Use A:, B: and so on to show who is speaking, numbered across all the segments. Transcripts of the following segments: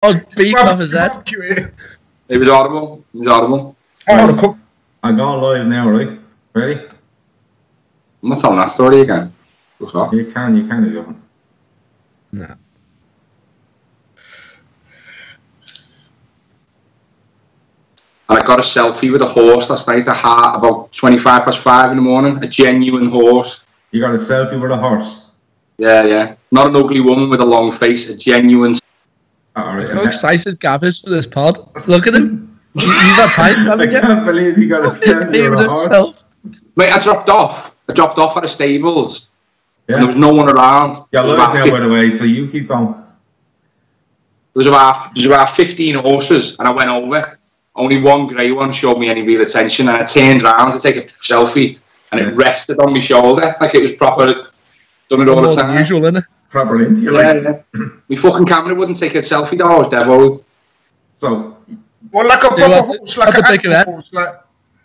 A: Oh, beef off his head.
B: It was audible. It was audible.
C: Oh,
D: I'm going live now, right? Ready?
B: I'm not telling that story again.
D: You can if you want.
A: No.
B: And I got a selfie with a horse last night about 5:25 in the morning. A genuine horse.
D: You got a selfie with a horse?
B: Yeah. Not an ugly woman with a long face. A genuine.
D: Right.
A: How excited Gav is for this pod. Look at him. He's got pints,
D: I can't believe you got a selfie with a horse.
B: Mate, I dropped off at the stables.
D: Yeah.
B: And there was no one around.
D: Yeah, live now, by the way, so you keep going.
B: There was about 15 horses, and I went over. Only one grey one showed me any real attention, and I turned round to take a selfie, and it rested on my shoulder like it was proper. Done it all the time.
A: Usual, innit?
D: Proper into you, like.
B: My fucking camera wouldn't take a selfie, though. I was devoted.
D: So,
C: well, like a proper horse, like a horse, like.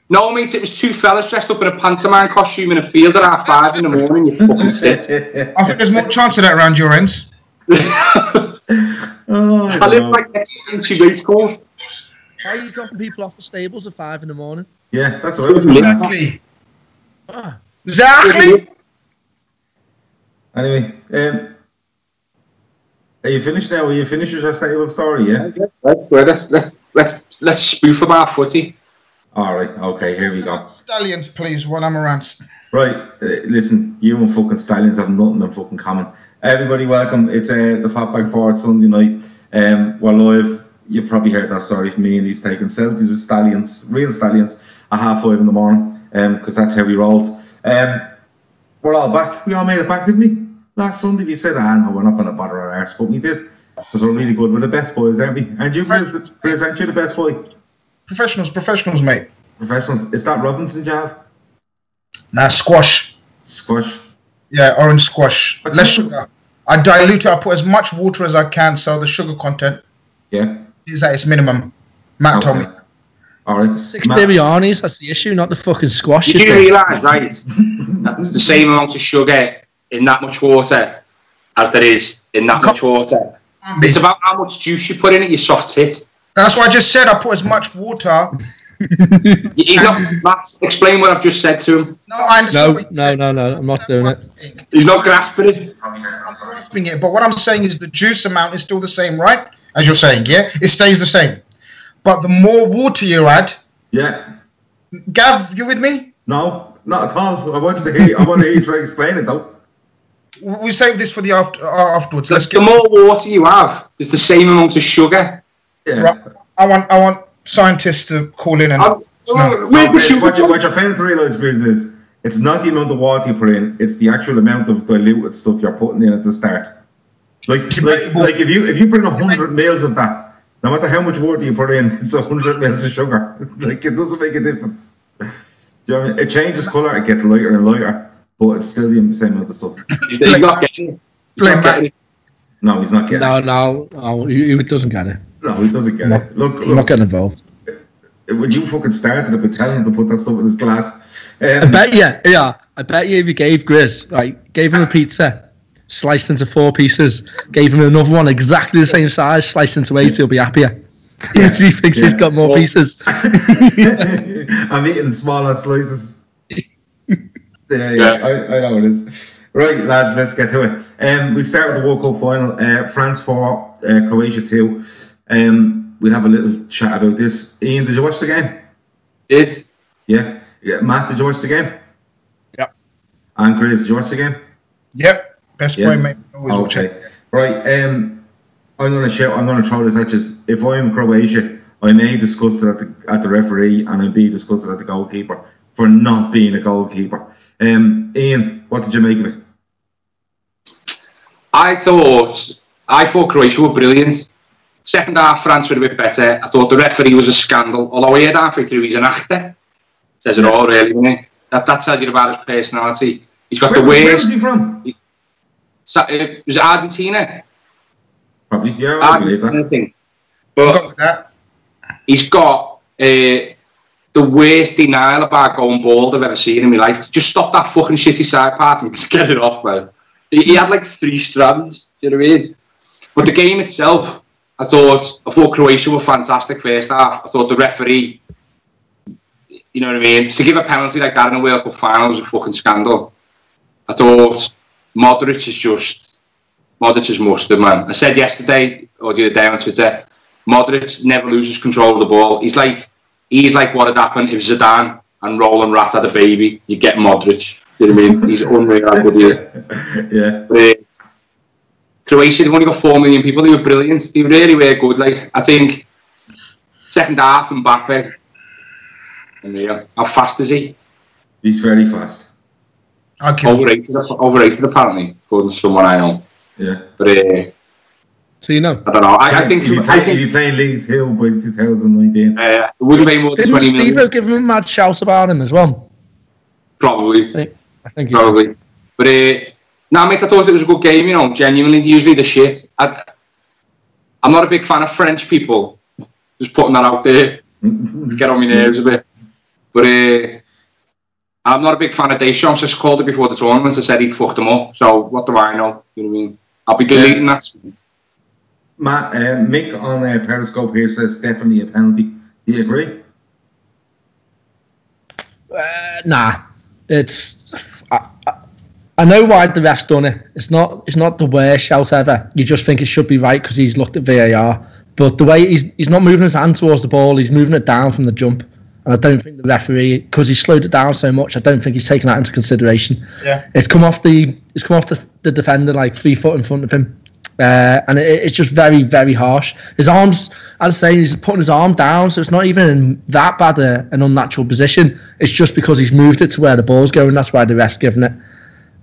B: No, mate, it was two fellas dressed up in a pantomime costume in a field at 5:30 in the morning. You fucking sit.
C: I think there's more chance of that around your ends.
B: I live like next to race course.
A: Why are you dropping people off the stables at 5 in the morning?
D: Yeah, that's what I was going to ask.
C: Exactly.
D: Anyway, are you finished now? Are you finished with your stable story? Yeah.
B: Let's spoof about footy.
D: All right. Okay. Here we go.
C: Stallions, please. While I'm around.
D: Right. Listen, you and fucking Stallions have nothing in fucking common. Everybody, welcome. It's the FB4. It's Sunday night. We're live. You've probably heard that story from me, and he's taking selfies with Stallions, real Stallions, at 5:30 in the morning, because that's how he rolls. We're all back. We all made it back, didn't we? Last Sunday we said, no, we're not going to bother our arse, but we did, because we're really good. We're the best boys, aren't we? And you, Grizz, aren't you the best boy?
C: Professionals, mate.
D: Professionals. Is that Robinson Jav?
C: Nah, squash.
D: Squash?
C: Yeah, orange squash. Less sugar. I dilute it. I put as much water as I can, so the sugar content is at its minimum. Matt told me.
D: All right.
A: 6 biryani's, that's the issue, not the fucking squash.
B: You do realise, right? That's the same amount of sugar in that much water as there is in that much water. It's about how much juice you put in it, you soft tit.
C: That's what I just said. I put as much water.
B: He's not. Matt, explain what I've just said to him.
C: No, I understand.
A: No, I'm not doing it.
B: He's not grasping it.
C: I'm grasping it, but what I'm saying is the juice amount is still the same, right? As you're saying, yeah? It stays the same. But the more water you add...
D: Yeah.
C: Gav, you with me?
D: No, not at all. I want to hear you try to explain it, though.
C: We'll save this for the afterwards.
B: The more water you have, there's the same amount of sugar.
D: Yeah.
C: Right. I want scientists to call in and...
B: Where's the sugar?
D: What you're failing to realise, Grizz, is it's not the amount of water you put in, it's the actual amount of diluted stuff you're putting in at the start. Like if you put in 100 mils of that, no matter how much water you put in, it's 100 mils of sugar. Like, it doesn't make a difference. Do you know what I mean? It changes colour, it gets lighter and lighter, but it's still the same amount of stuff.
B: He's not getting it.
D: No, he's not getting it.
A: No, he doesn't get it.
D: No, he doesn't get it. Look,
A: I'm not getting involved.
D: When you fucking started it with telling him to put that stuff in his glass.
A: I bet you if you gave Grizz, gave him a pizza, sliced into 4 pieces, gave him another one exactly the same size, sliced into 8, he'll be happier.
D: Yeah.
A: He thinks he's got more pieces.
D: I'm eating smaller slices. I know it is. Right, lads, let's get to it. We start with the World Cup final. France 4, Croatia 2. We'll have a little chat about this. Ian, did you watch the game?
B: Did.
D: Yeah. Matt, did you watch the game?
C: Yep.
D: And Grizz, did you watch the game?
C: Yep. Best boy, mate. Always watching.
D: Right. I'm going to throw this at you. If I'm Croatia, I'm A, disgusted at the referee, and I'm B, disgusted at the goalkeeper for not being a goalkeeper. Ian, what did you make of it?
B: I thought Croatia were brilliant. Second half, France were a bit better. I thought the referee was a scandal. Although he had halfway through, he's an actor. Says it all, really, doesn't he? That tells you about his personality. He's got the worst.
D: Where was he from?
B: It was Argentina.
D: Probably, yeah, I believe that.
B: But he's got the worst denial about going bald I've ever seen in my life. Just stop that fucking shitty side part and just get it off, man. He had like 3 strands, do you know what I mean? But the game itself, I thought Croatia were fantastic first half. I thought the referee, you know what I mean, to give a penalty like that in a World Cup final was a fucking scandal. I thought Modric is mustard, man. I said yesterday or the other day on Twitter, Modric never loses control of the ball. He's like what had happened if Zidane and Roland Rat had a baby. You get Modric. Do you know what I mean? He's unreal how good he is.
D: Yeah.
B: But, Croatia, they've only got 4 million people. They were brilliant. They really were good. Like, I think second half and Mbappe, unreal. How fast is he?
D: He's very fast.
C: Okay.
B: Overrated apparently, according to someone I know.
D: Yeah.
B: But
A: so you know,
B: I don't know. I think
D: if you play League 2 by 2019,
B: it wouldn't be more than 20 million.
A: Steve give him a mad shout about him as well?
B: Probably.
A: I think
B: probably. But nah, mate, I thought it was a good game. You know, genuinely. Usually the shit. I'm not a big fan of French people. Just putting that out there. Get on my nerves a bit. But I'm not a big fan of Deschamps. I called it before the tournament. I said he'd fucked them up. So what do I know? You know what I mean? I'll be deleting that.
D: Matt, Mick on Periscope here says definitely a penalty. Do you agree?
A: Nah, it's. I know why the ref's done it. It's not the worst shout ever. You just think it should be right because he's looked at VAR. But the way he's not moving his hand towards the ball, he's moving it down from the jump. And I don't think the referee, because he slowed it down so much, I don't think he's taken that into consideration.
C: Yeah,
A: it's come off the defender like 3 foot in front of him, and it's just very, very harsh. His arms, as I say, he's putting his arm down, so it's not even in that bad an unnatural position. It's just because he's moved it to where the ball's going. That's why the ref's giving it.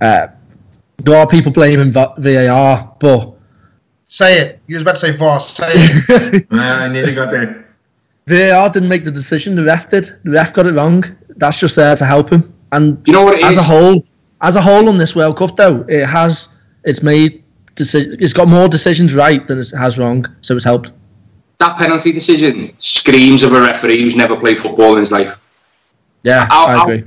A: There are people blaming VAR, but
C: say it. You was about to say VAR. Say it.
D: I nearly got there.
A: VAR didn't make the decision. The ref did. The ref got it wrong. That's just there to help him. And
B: do you know what it
A: as
B: is?
A: As a whole on this World Cup, though, it's made it's got more decisions right than it has wrong. So it's helped.
B: That penalty decision screams of a referee who's never played football in his life.
A: Yeah, I agree.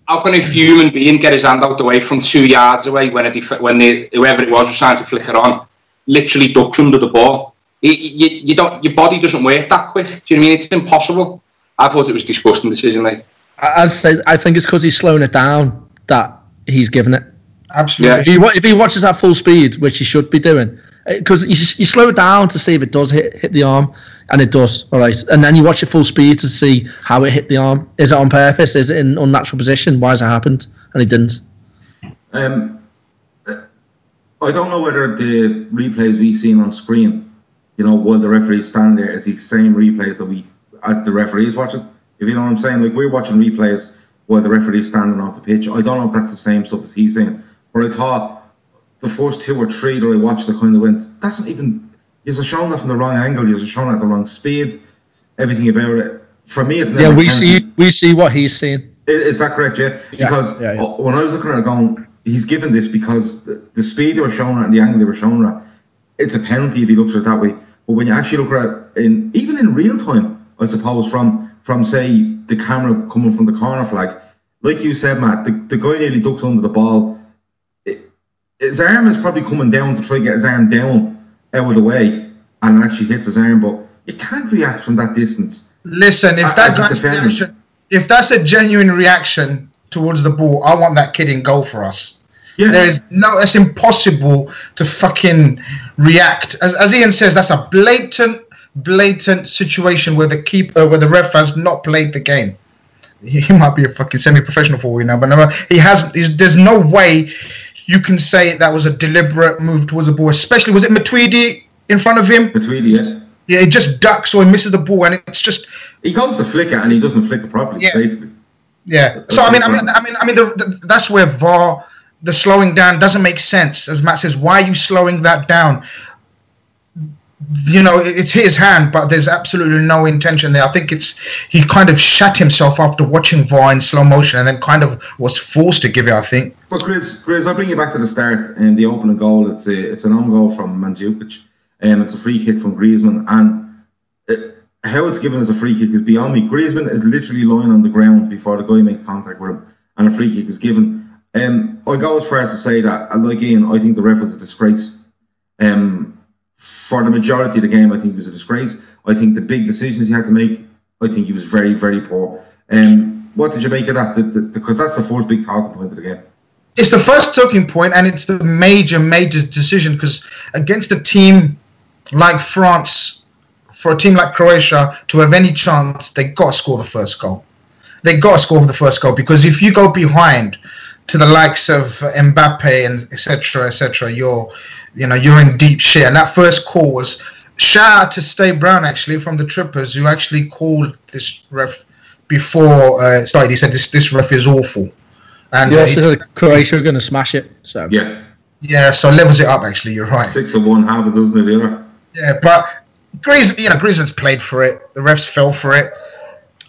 B: How can a human being get his hand out the way from 2 yards away when whoever it was trying to flick it on, literally ducks under the ball? You don't. Your body doesn't work that quick. Do you know what I mean? It's impossible. I thought it was a disgusting decision. Like,
A: I think it's because he's slowing it down that he's given it.
C: Absolutely.
A: Yeah. If he watches at full speed, which he should be doing, because you slow it down to see if it does hit the arm, and it does. All right, and then you watch it full speed to see how it hit the arm. Is it on purpose? Is it in unnatural position? Why has it happened? And he didn't.
D: I don't know whether the replays we've seen on screen, you know, while the referee's standing there, is the same replays that as the referee's watching. If you know what I'm saying, like we're watching replays while the referee's standing off the pitch. I don't know if that's the same stuff as he's saying, but I thought the first 2 or 3 that I watched, I kind of went, that's not even. You're showing that from the wrong angle. You're showing that at the wrong speed. Everything about it. For me, it's never.
A: Yeah, we see what he's seeing.
D: Is that correct? Yeah. Because when I was looking at it, going, he's given this because the speed they were showing it and the angle they were showing it, it's a penalty if he looks at it that way. But when you actually look at it, even in real time, I suppose from say the camera coming from the corner flag, like you said, Matt, the guy nearly ducks under the ball. His arm is probably coming down to try to get his arm down out of the way, and it actually hits his arm. But you can't react from that distance.
C: Listen, if that's a genuine reaction towards the ball, I want that kid in goal for us. Yeah. It's impossible to fucking react. As Ian says, that's a blatant situation where the ref has not played the game. He might be a fucking semi-professional for all we know, but no, there's no way you can say that was a deliberate move towards the ball. Especially, was it Matuidi in front of him?
D: Matuidi, yes.
C: Yeah, he just ducks or he misses the ball, and it's just
D: he goes to flick it and he doesn't flick it properly. Yeah. Basically.
C: Yeah. So I mean, that's where VAR. The slowing down doesn't make sense. As Matt says, why are you slowing that down? You know, it's his hand, but there's absolutely no intention there. I think he kind of shut himself after watching VAR in slow motion and then kind of was forced to give it, I think.
D: But Grizz, I'll bring you back to the start. And the opening goal, it's an own goal from Mandzukic. It's a free kick from Griezmann. And how it's given as a free kick is beyond me. Griezmann is literally lying on the ground before the guy makes contact with him. And a free kick is given. I go as far as to say that, like Ian, I think the ref was a disgrace. for the majority of the game, I think he was a disgrace. I think the big decisions he had to make, I think he was very, very poor. What did you make of that? Because that's the first big talking point of the game.
C: It's the first talking point, and it's the major decision, because against a team like France, for a team like Croatia to have any chance, they got to score the first goal. They got to score the first goal, because if you go behind to the likes of Mbappe and etc., you're in deep shit. And that first call was, shout out to Stay Brown actually from the Trippers, who actually called this ref before it started. He said this ref is awful. And
A: Croatia are going to smash it. So
C: yeah, so levels it up. Actually, you're right.
D: 6-1, half a dozen of the other.
C: Yeah, but Griezmann's played for it. The refs fell for it.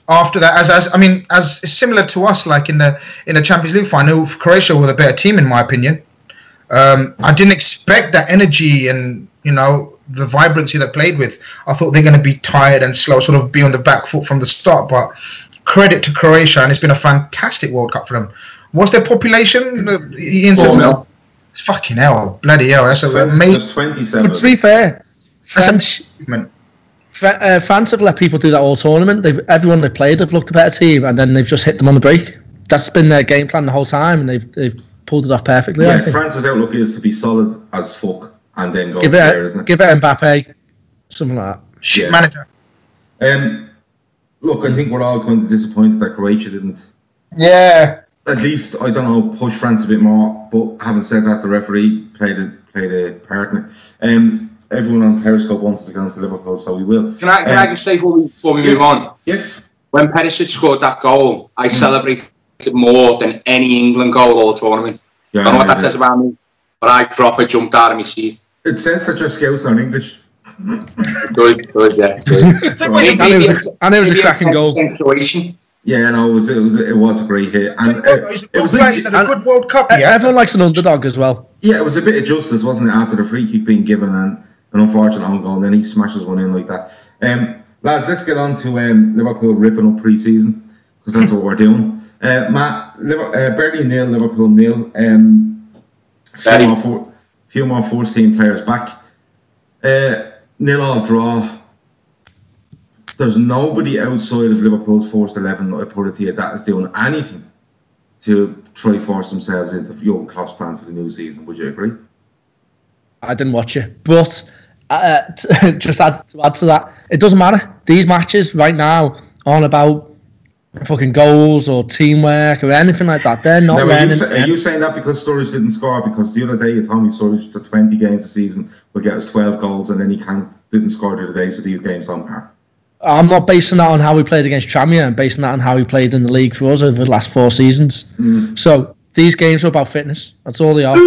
C: After that, as similar to us, like in the Champions League final, Croatia were the better team in my opinion. I didn't expect that energy and the vibrancy they played with. I thought they're going to be tired and slow, sort of be on the back foot from the start. But credit to Croatia, and it's been a fantastic World Cup for them. What's their population? Ian says no. It's fucking hell, bloody hell. That's amazing.
D: Just 27.
A: But to be fair, France have let people do that all tournament. Everyone they played have looked a better team, and then they've just hit them on the break. That's been their game plan the whole time, and they've pulled it off perfectly.
D: Yeah, France's outlook is to be solid as fuck and then go from there, isn't it?
A: Give it Mbappe, something like that.
C: Shit manager.
D: Look, I think we're all kind of disappointed that Croatia didn't.
C: Yeah.
D: At least, I don't know, push France a bit more. But having said that, the referee played a part in it. Everyone on Periscope wants us to get on to Liverpool, so we will. Can
B: I just say before we move on?
D: Yeah.
B: When Perisic scored that goal, I celebrated more than any England goal all tournament. Yeah, I don't know what that says about me, but I proper jumped out of my seat.
D: It says that your scouts are English.
B: Good, yeah.
A: And it was a cracking goal.
D: Yeah, no, it was a great hit. And it was a
C: good World Cup.
A: Yeah, everyone likes an underdog as well.
D: Yeah, it was a bit of justice, wasn't it, after the free kick being given and an unfortunate own goal, and then he smashes one in like that. Lads, let's get on to Liverpool ripping up pre-season, because that's what we're doing. Matt, Burnley 0, Liverpool 0. Few more first team players back. 0-0 draw. There's nobody outside of Liverpool's first 11, I put it here, that is doing anything to try force themselves into Jurgen Klopp's plans for the new season. Would you agree?
A: I didn't watch it, but just to add to that, it doesn't matter. These matches right now aren't about fucking goals or teamwork or anything like that. They're not learning.
D: Are you saying that because Sturridge didn't score? Because the other day you told me Sturridge to 20 games a season will get us 12 goals, and then he didn't score the other day, so these games don't matter.
A: I'm not basing that on how we played against Tranmere. I'm basing that on how he played in the league for us over the last 4 seasons. So these games are about fitness. That's all they are.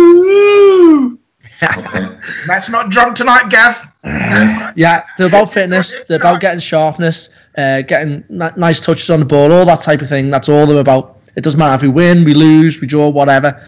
D: Okay.
C: That's not drunk tonight, Gav.
A: Yeah, they're about fitness. They're about getting sharpness, getting nice touches on the ball, all that type of thing. That's all they're about. It doesn't matter if we win, we lose, we draw, whatever.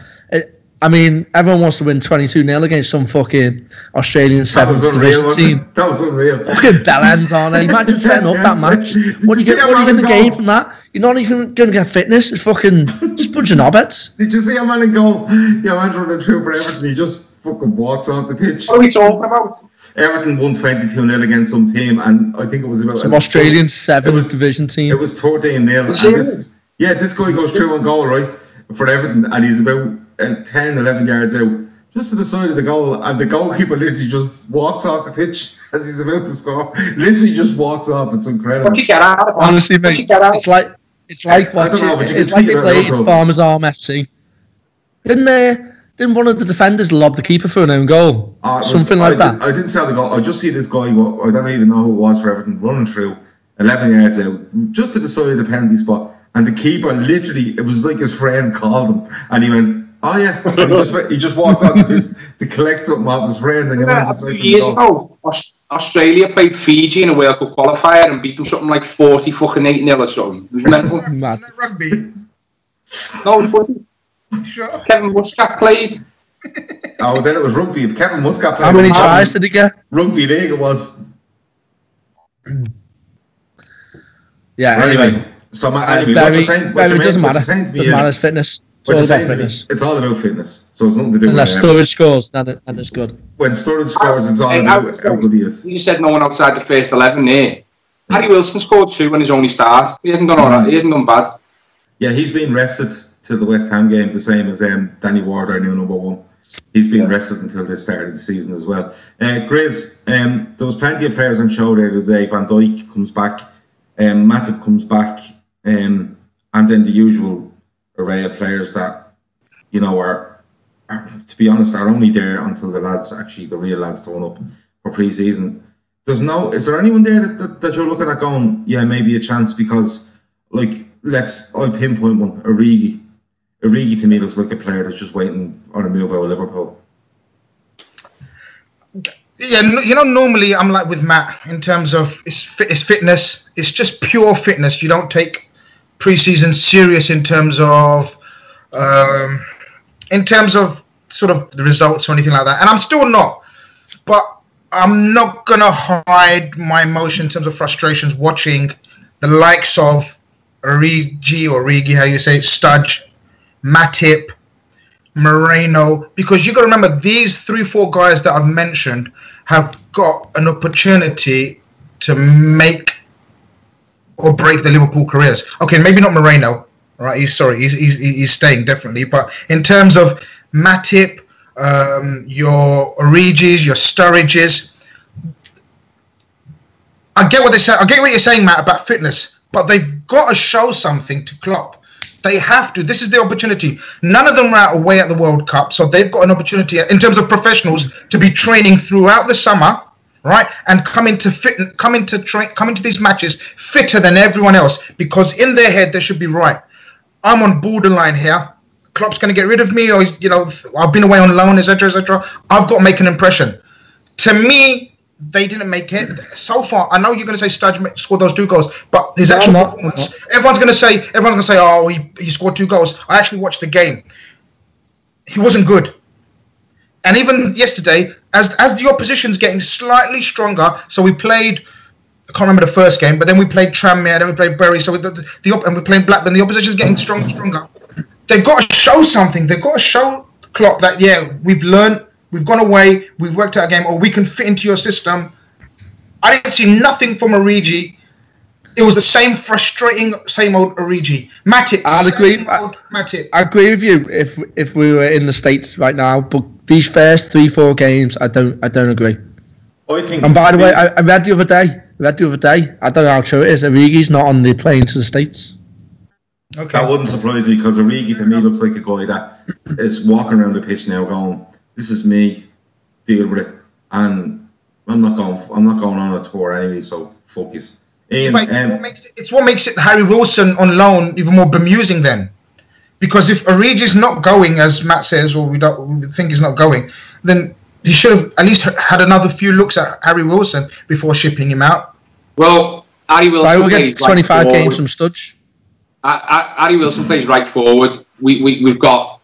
A: Everyone wants to win 22-0 against some fucking Australian 7th division team.
D: That was unreal.
A: Fucking bellends, aren't they? Imagine setting up that match. What are you going to gain from that? You're not even going to get fitness. It's fucking just a bunch of knobheads.
D: Did you see a man in goal? Yeah, man's running through for Everton. He just fucking walks off the pitch.
B: What are we talking about?
D: Everton won 22-0 against some team, and I think it was about
A: some Australian 7th division team.
D: It was 13-0. Yeah, this guy goes through on goal, right, for Everton, and he's about 10, 11 yards out, just to the side of the goal, and the goalkeeper literally just walks off the pitch as he's about to score. Literally just walks off. It's incredible.
B: What you get out of it?
A: Honestly, mate, it's like watching. It's like they played Farmers Arm FC. Didn't one of the defenders lob the keeper for an own goal? Something like that.
D: I didn't see the goal. I just see this guy. I don't even know who it was for Everton, running through 11 yards out, just to the side of the penalty spot, and the keeper literally, it was like his friend called him, and he went, "Oh yeah," and he just walked on to collect something off his friend. And
B: a few years ago, Australia played Fiji in a World Cup qualifier and beat them something like 40-8-0 or something. It was mental.
C: Mad. Rugby.
B: No, it was footy. Sure. Kevin Muscat played.
D: Oh, then it was rugby. If Kevin Muscat played,
A: how many tries did he get?
D: Rugby league it was.
A: Yeah.
D: Anyway. So, what you're saying to me is,
A: fitness.
D: It's all about fitness. So it's nothing to do
A: with Sturridge scores, and it's good.
D: When Sturridge scores, it's all about how good he is.
B: You said no one outside the first 11 there. Harry Wilson scored 2 when his only start. He hasn't done all right. He hasn't done bad.
D: Yeah, he's been rested to the West Ham game, the same as Danny Ward, our new number 1. He's been rested until the start of the season as well. Grizz, there was plenty of players on show there today. Van Dijk comes back, Matip comes back, and then the usual array of players that, you know, are to be honest, are only there until the real lads turn up for pre-season. Is there anyone there that you're looking at going, yeah, maybe a chance? Because, like, I'll pinpoint one, Origi. Origi to me looks like a player that's just waiting on a move out of Liverpool.
C: Yeah, you know, normally I'm like with Matt in terms of it's fitness. It's just pure fitness. You don't take pre-season serious in terms of sort of the results or anything like that. And I'm still not. But I'm not going to hide my emotion in terms of frustrations watching the likes of Origi, how you say it, Studge, Matip, Moreno, because you got to remember these 3-4 guys that I've mentioned have got an opportunity to make or break the Liverpool careers. Okay, maybe not Moreno, right? He's staying definitely, but in terms of Matip, your Origis, your Sturridges, I get what they say. I get what you're saying, Matt, about fitness, but they've got to show something to Klopp. They have to. This is the opportunity. None of them are away at the World Cup, so they've got an opportunity in terms of professionals to be training throughout the summer, right? And come into these matches fitter than everyone else, because in their head they should be right. I'm on borderline here. Klopp's going to get rid of me, or I've been away on loan, etc., etc. I've got to make an impression. To me, they didn't make it so far. I know you're going to say Studge scored those 2 goals, but his actual performance. Everyone's going to say, oh, he scored 2 goals. I actually watched the game. He wasn't good. And even yesterday, as the opposition's getting slightly stronger, so we played. I can't remember the first game, but then we played Tranmere, then we played Bury, so and we're playing Blackburn. The opposition's getting stronger and stronger. They've got to show something. They've got to show Klopp that, yeah, we've learned, we've gone away, we've worked out a game, or we can fit into your system. I didn't see nothing from Origi. It was the same frustrating, same old Origi. Matip,
A: I agree with you if we were in the States right now, but these first 3-4 games, I don't agree.
D: I think.
A: And by the way, I read the other day. I don't know how true it is. Origi's not on the plane to the States.
D: Okay. That wouldn't surprise me, because Origi to me looks like a guy that is walking around the pitch now going, this is me, deal with it, and I'm not going on a tour anyway, so focus.
C: It's what makes it Harry Wilson on loan even more bemusing then, because if Origi's not going, as Matt says, or we think he's not going, then he should have at least had another few looks at Harry Wilson before shipping him out.
B: Well, Harry Wilson
A: plays 25 right games from Studge.
B: Harry Wilson plays right forward. We've got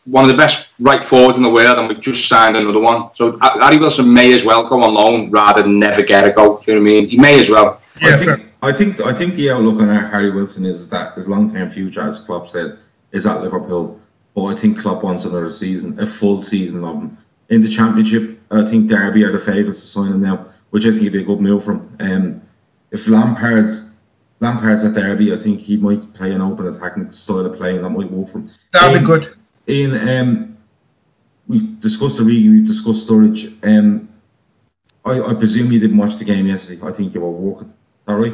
B: one of the best right forwards in the world, and we've just signed another one. So Harry Wilson may as well go on loan rather than never get a go. Do you know what I mean? He may as well.
C: Yeah,
D: I think the outlook on Harry Wilson is that his long-term future, as Klopp said, is at Liverpool. But I think Klopp wants another season, a full season of him in the Championship. I think Derby are the favourites to sign him now, which I think would be a good move for him. If Lampard's at Derby, I think he might play an open attacking style of play, and that might work for him.
C: That would be good.
D: Ian, we've discussed Origi, we've discussed Sturridge. I presume you didn't watch the game yesterday. I think you were working. All right.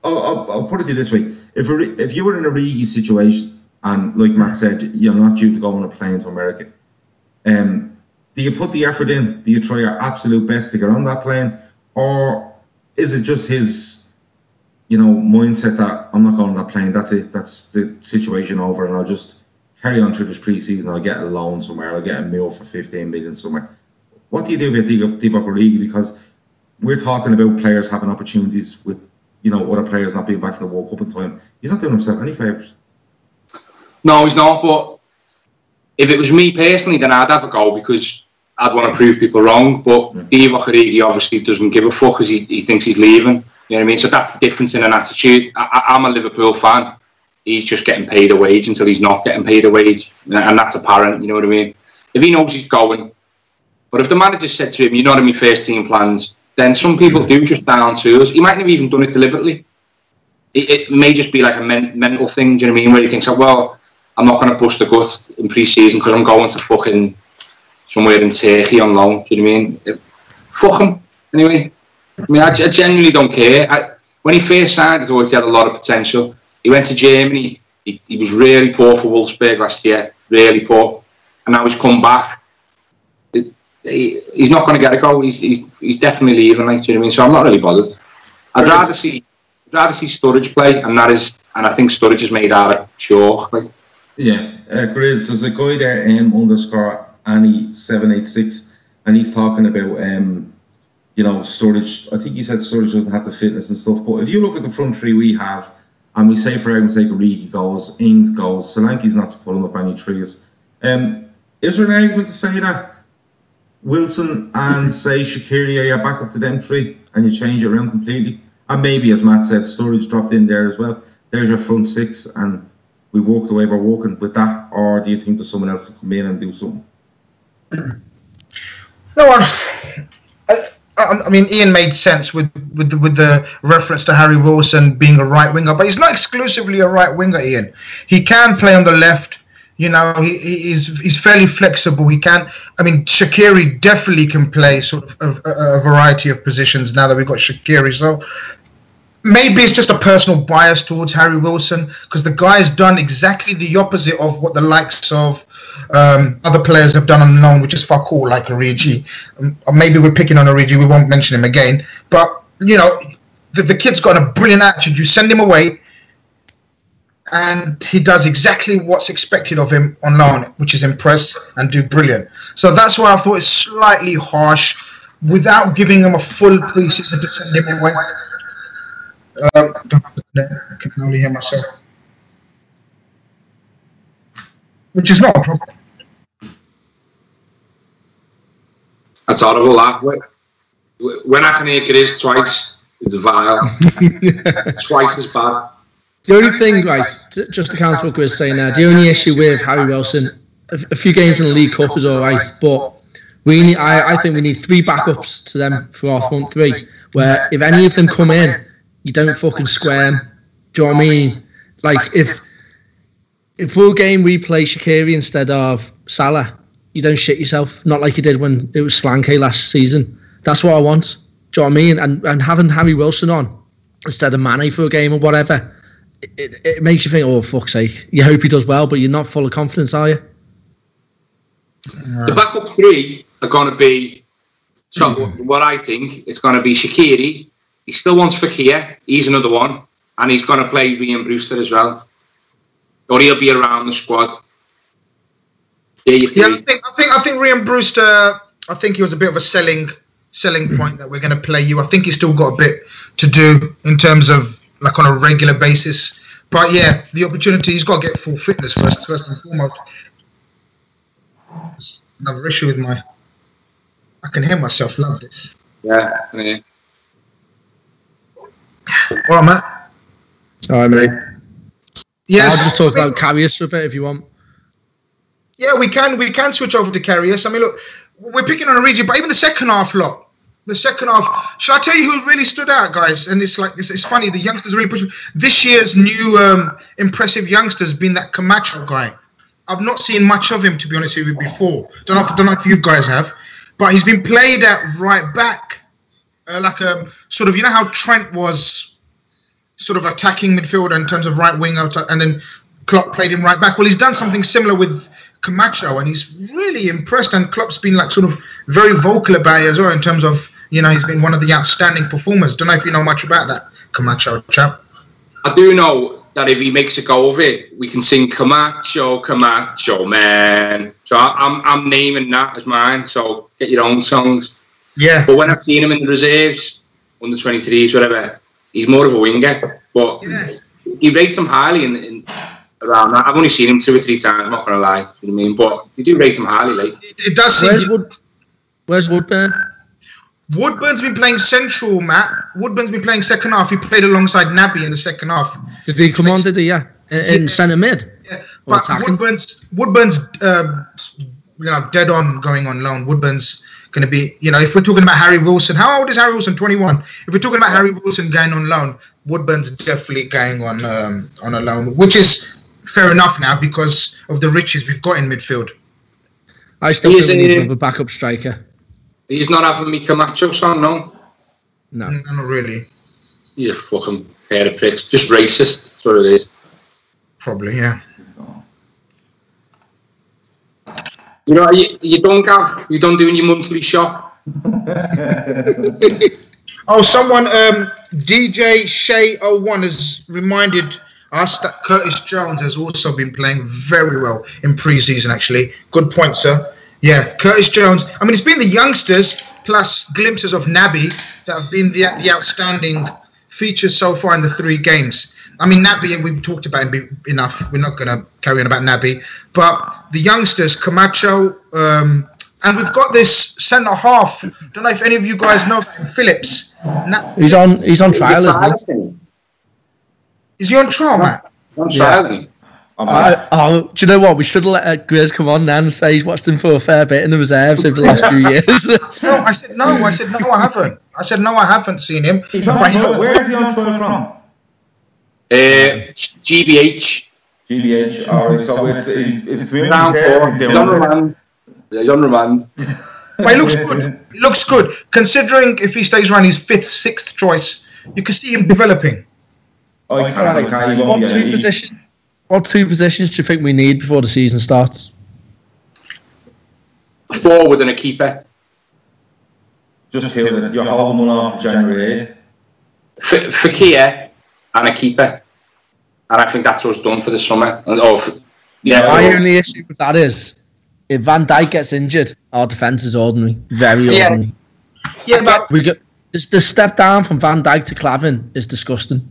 D: I'll put it to you this way: if you were in a Origi situation, and like Matt said, you're not due to go on a plane to America, do you put the effort in? Do you try your absolute best to get on that plane, or is it just his, mindset that I'm not going on that plane, that's it, that's the situation over, and I'll just carry on through this pre-season, I'll get a loan somewhere, I'll get a meal for 15 million somewhere. What do you do with Divock Origi? Because we're talking about players having opportunities with, other players not being back for the World Cup in time. He's not doing himself any favours.
B: No, he's not, but if it was me personally, then I'd have a go, because I'd want to prove people wrong. But Divock Origi obviously doesn't give a fuck, because he thinks he's leaving. You know what I mean? So that's the difference in an attitude. I'm a Liverpool fan. he's just getting paid a wage until he's not getting paid a wage, and that's apparent. You know what I mean? If he knows he's going, but if the manager said to him, "You're not in my first team plans," then some people do just down tools. He might have even done it deliberately. It may just be like a mental thing. Do you know what I mean? Where he thinks, "Oh, well, I'm not going to bust the gut in pre-season because I'm going to fucking somewhere in Turkey on loan." Do you know what I mean? Fuck him. Anyway, I mean, I genuinely don't care. When he first signed, I thought he had a lot of potential. He went to Germany. He was really poor for Wolfsburg last year. Really poor. And now he's come back. He's not going to get a goal. He's definitely leaving. Like, do you know what I mean? So I'm not really bothered. I'd rather see Sturridge play, and I think Sturridge has made that a chore. Like.
D: Yeah, Grizz, there's a guy there, _Annie786, and he's talking about, Sturridge. I think he said Sturridge doesn't have the fitness and stuff, but if you look at the front three we have, and we say for argument's sake, Origi goals, Ings goals, Solanke's not pulling up any trees. Is there an argument to say that Wilson and, say, Shaqiri are back up to them three, and you change it around completely? And maybe, as Matt said, Sturridge dropped in there as well. There's your front six, and we walked away, we're walking with that, or do you think there's someone else to come in and do something?
C: No, I mean, Ian made sense with the reference to Harry Wilson being a right winger, but he's not exclusively a right winger, Ian. He can play on the left. You know, he's fairly flexible. He can. I mean, Shaqiri definitely can play sort of a variety of positions now that we've got Shaqiri. So maybe it's just a personal bias towards Harry Wilson because the guy's done exactly the opposite of what the likes of other players have done on loan, which is fuck all, like Origi. Or maybe we're picking on Origi. We won't mention him again. But, you know, the kid's got a brilliant attitude. You send him away, and he does exactly what's expected of him on loan, which is impress and do brilliant. So that's why I thought it's slightly harsh without giving him a full pre-season to send him away. I can only hear myself. Which is not a problem.
B: That's horrible, that. When I can hear Grizz twice, it's vile. Twice as bad.
A: The only thing, right, just to cancel what Grizz saying there, the only issue with Harry Wilson, a few games in the League Cup is alright, but I think we need 3 backups to them for our front 3, where if any of them come in, you don't fucking square them. Do you know what I mean? Like, if full game we play Shaqiri instead of Salah, you don't shit yourself. Not like you did when it was Solanke last season. That's what I want. Do you know what I mean? And having Harry Wilson on instead of Mane for a game or whatever, it makes you think, oh, fuck's sake. You hope he does well, but you're not full of confidence, are you?
B: The backup 3 are going to be, so what I think, it's going to be Shaqiri. He still wants Fekir. He's another one. And he's going to play Ryan Brewster as well. Or he'll be around the squad. There you think.
C: Yeah, I think Ryan Brewster, I think he was a bit of a selling point that we're going to play you. I think he's still got a bit to do in terms of like on a regular basis. But yeah, the opportunity, he's got to get full fitness first and foremost. There's another issue with I can hear myself, love this.
B: Yeah.
C: All right, Matt.
A: Sorry, mate.
C: Yes.
A: I'll just talk about Karius for a bit if you want.
C: Yeah, we can switch over to Karius. I mean, look, we're picking on Origi, but even the second half lot. The second half. Shall I tell you who really stood out, guys? And it's like it's funny. The youngsters really pushing. This year's new impressive youngsters been that Camacho guy. I've not seen much of him, to be honest with you, before. Don't know if you guys have, but he's been played at right back, like a sort of, you know how Trent was sort of attacking midfielder in terms of right wing, and then Klopp played him right back. Well, he's done something similar with Camacho, and he's really impressed. And Klopp's been like sort of very vocal about it as well in terms of, you know, he's been one of the outstanding performers. Don't know if you know much about that Camacho chap.
B: I do know that if he makes a go of it, we can sing Camacho, Camacho, man. So I'm naming that as mine. So get your own songs.
C: Yeah.
B: But when I've seen him in the reserves, under 23s, whatever, he's more of a winger. But he rates him highly in around that. I've only seen him 2 or 3 times. I'm not gonna lie. You know what I mean? But they do rate him highly. Like
C: it does seem.
A: Where's Woodburn?
C: Woodburn's been playing central, Matt. Woodburn's been playing second half. He played alongside Naby in the second half.
A: Did he come on? Did he? Yeah. in centre mid.
C: Yeah, but Woodburn's dead on going on loan. Woodburn's going to be, if we're talking about Harry Wilson, how old is Harry Wilson? 21. If we're talking about Harry Wilson going on loan, Woodburn's definitely going on a loan, which is fair enough now because of the riches we've got in midfield.
A: I still think we need a backup striker.
B: He's not having me Camacho son, no?
A: No,
C: not really.
B: He's a fucking pair of pricks. Just racist. That's what it is.
C: Probably, yeah.
B: You don't doing your monthly shop.
C: Someone, DJ Shay01 has reminded us that Curtis Jones has also been playing very well in pre-season, actually. Good point, sir. Yeah, Curtis Jones. I mean, it's been the youngsters plus glimpses of Naby that have been the outstanding features so far in the 3 games. I mean, Naby, we've talked about him enough. We're not going to carry on about Naby. But the youngsters, Camacho, and we've got this centre-half. Don't know if any of you guys know Phillips.
A: He's on trial, isn't he?
C: Is he on trial, Matt?
B: On trial,
A: do you know what? We should have let Grizz come on now and say he's watched him for a fair bit in the reserves over the last few years.
C: No, I said no, I haven't. I said no, I haven't seen him.
D: Where is he on trial from?
B: GBH.
D: Alright, so it's
B: round 4. He's on remand.
C: But he looks good. He looks good. Considering if he stays around his 5th, 6th choice, you can see him developing.
A: What 2 positions do you think we need before the season starts?
B: A forward and a keeper.
D: Just 2. You're holding one off January.
B: Fekir and a keeper. And I think that's what's done for the summer.
A: My only issue with that is, if Van Dijk gets injured, our defence is ordinary. Very ordinary.
C: Yeah, but
A: the step down from Van Dijk to Clavin is disgusting.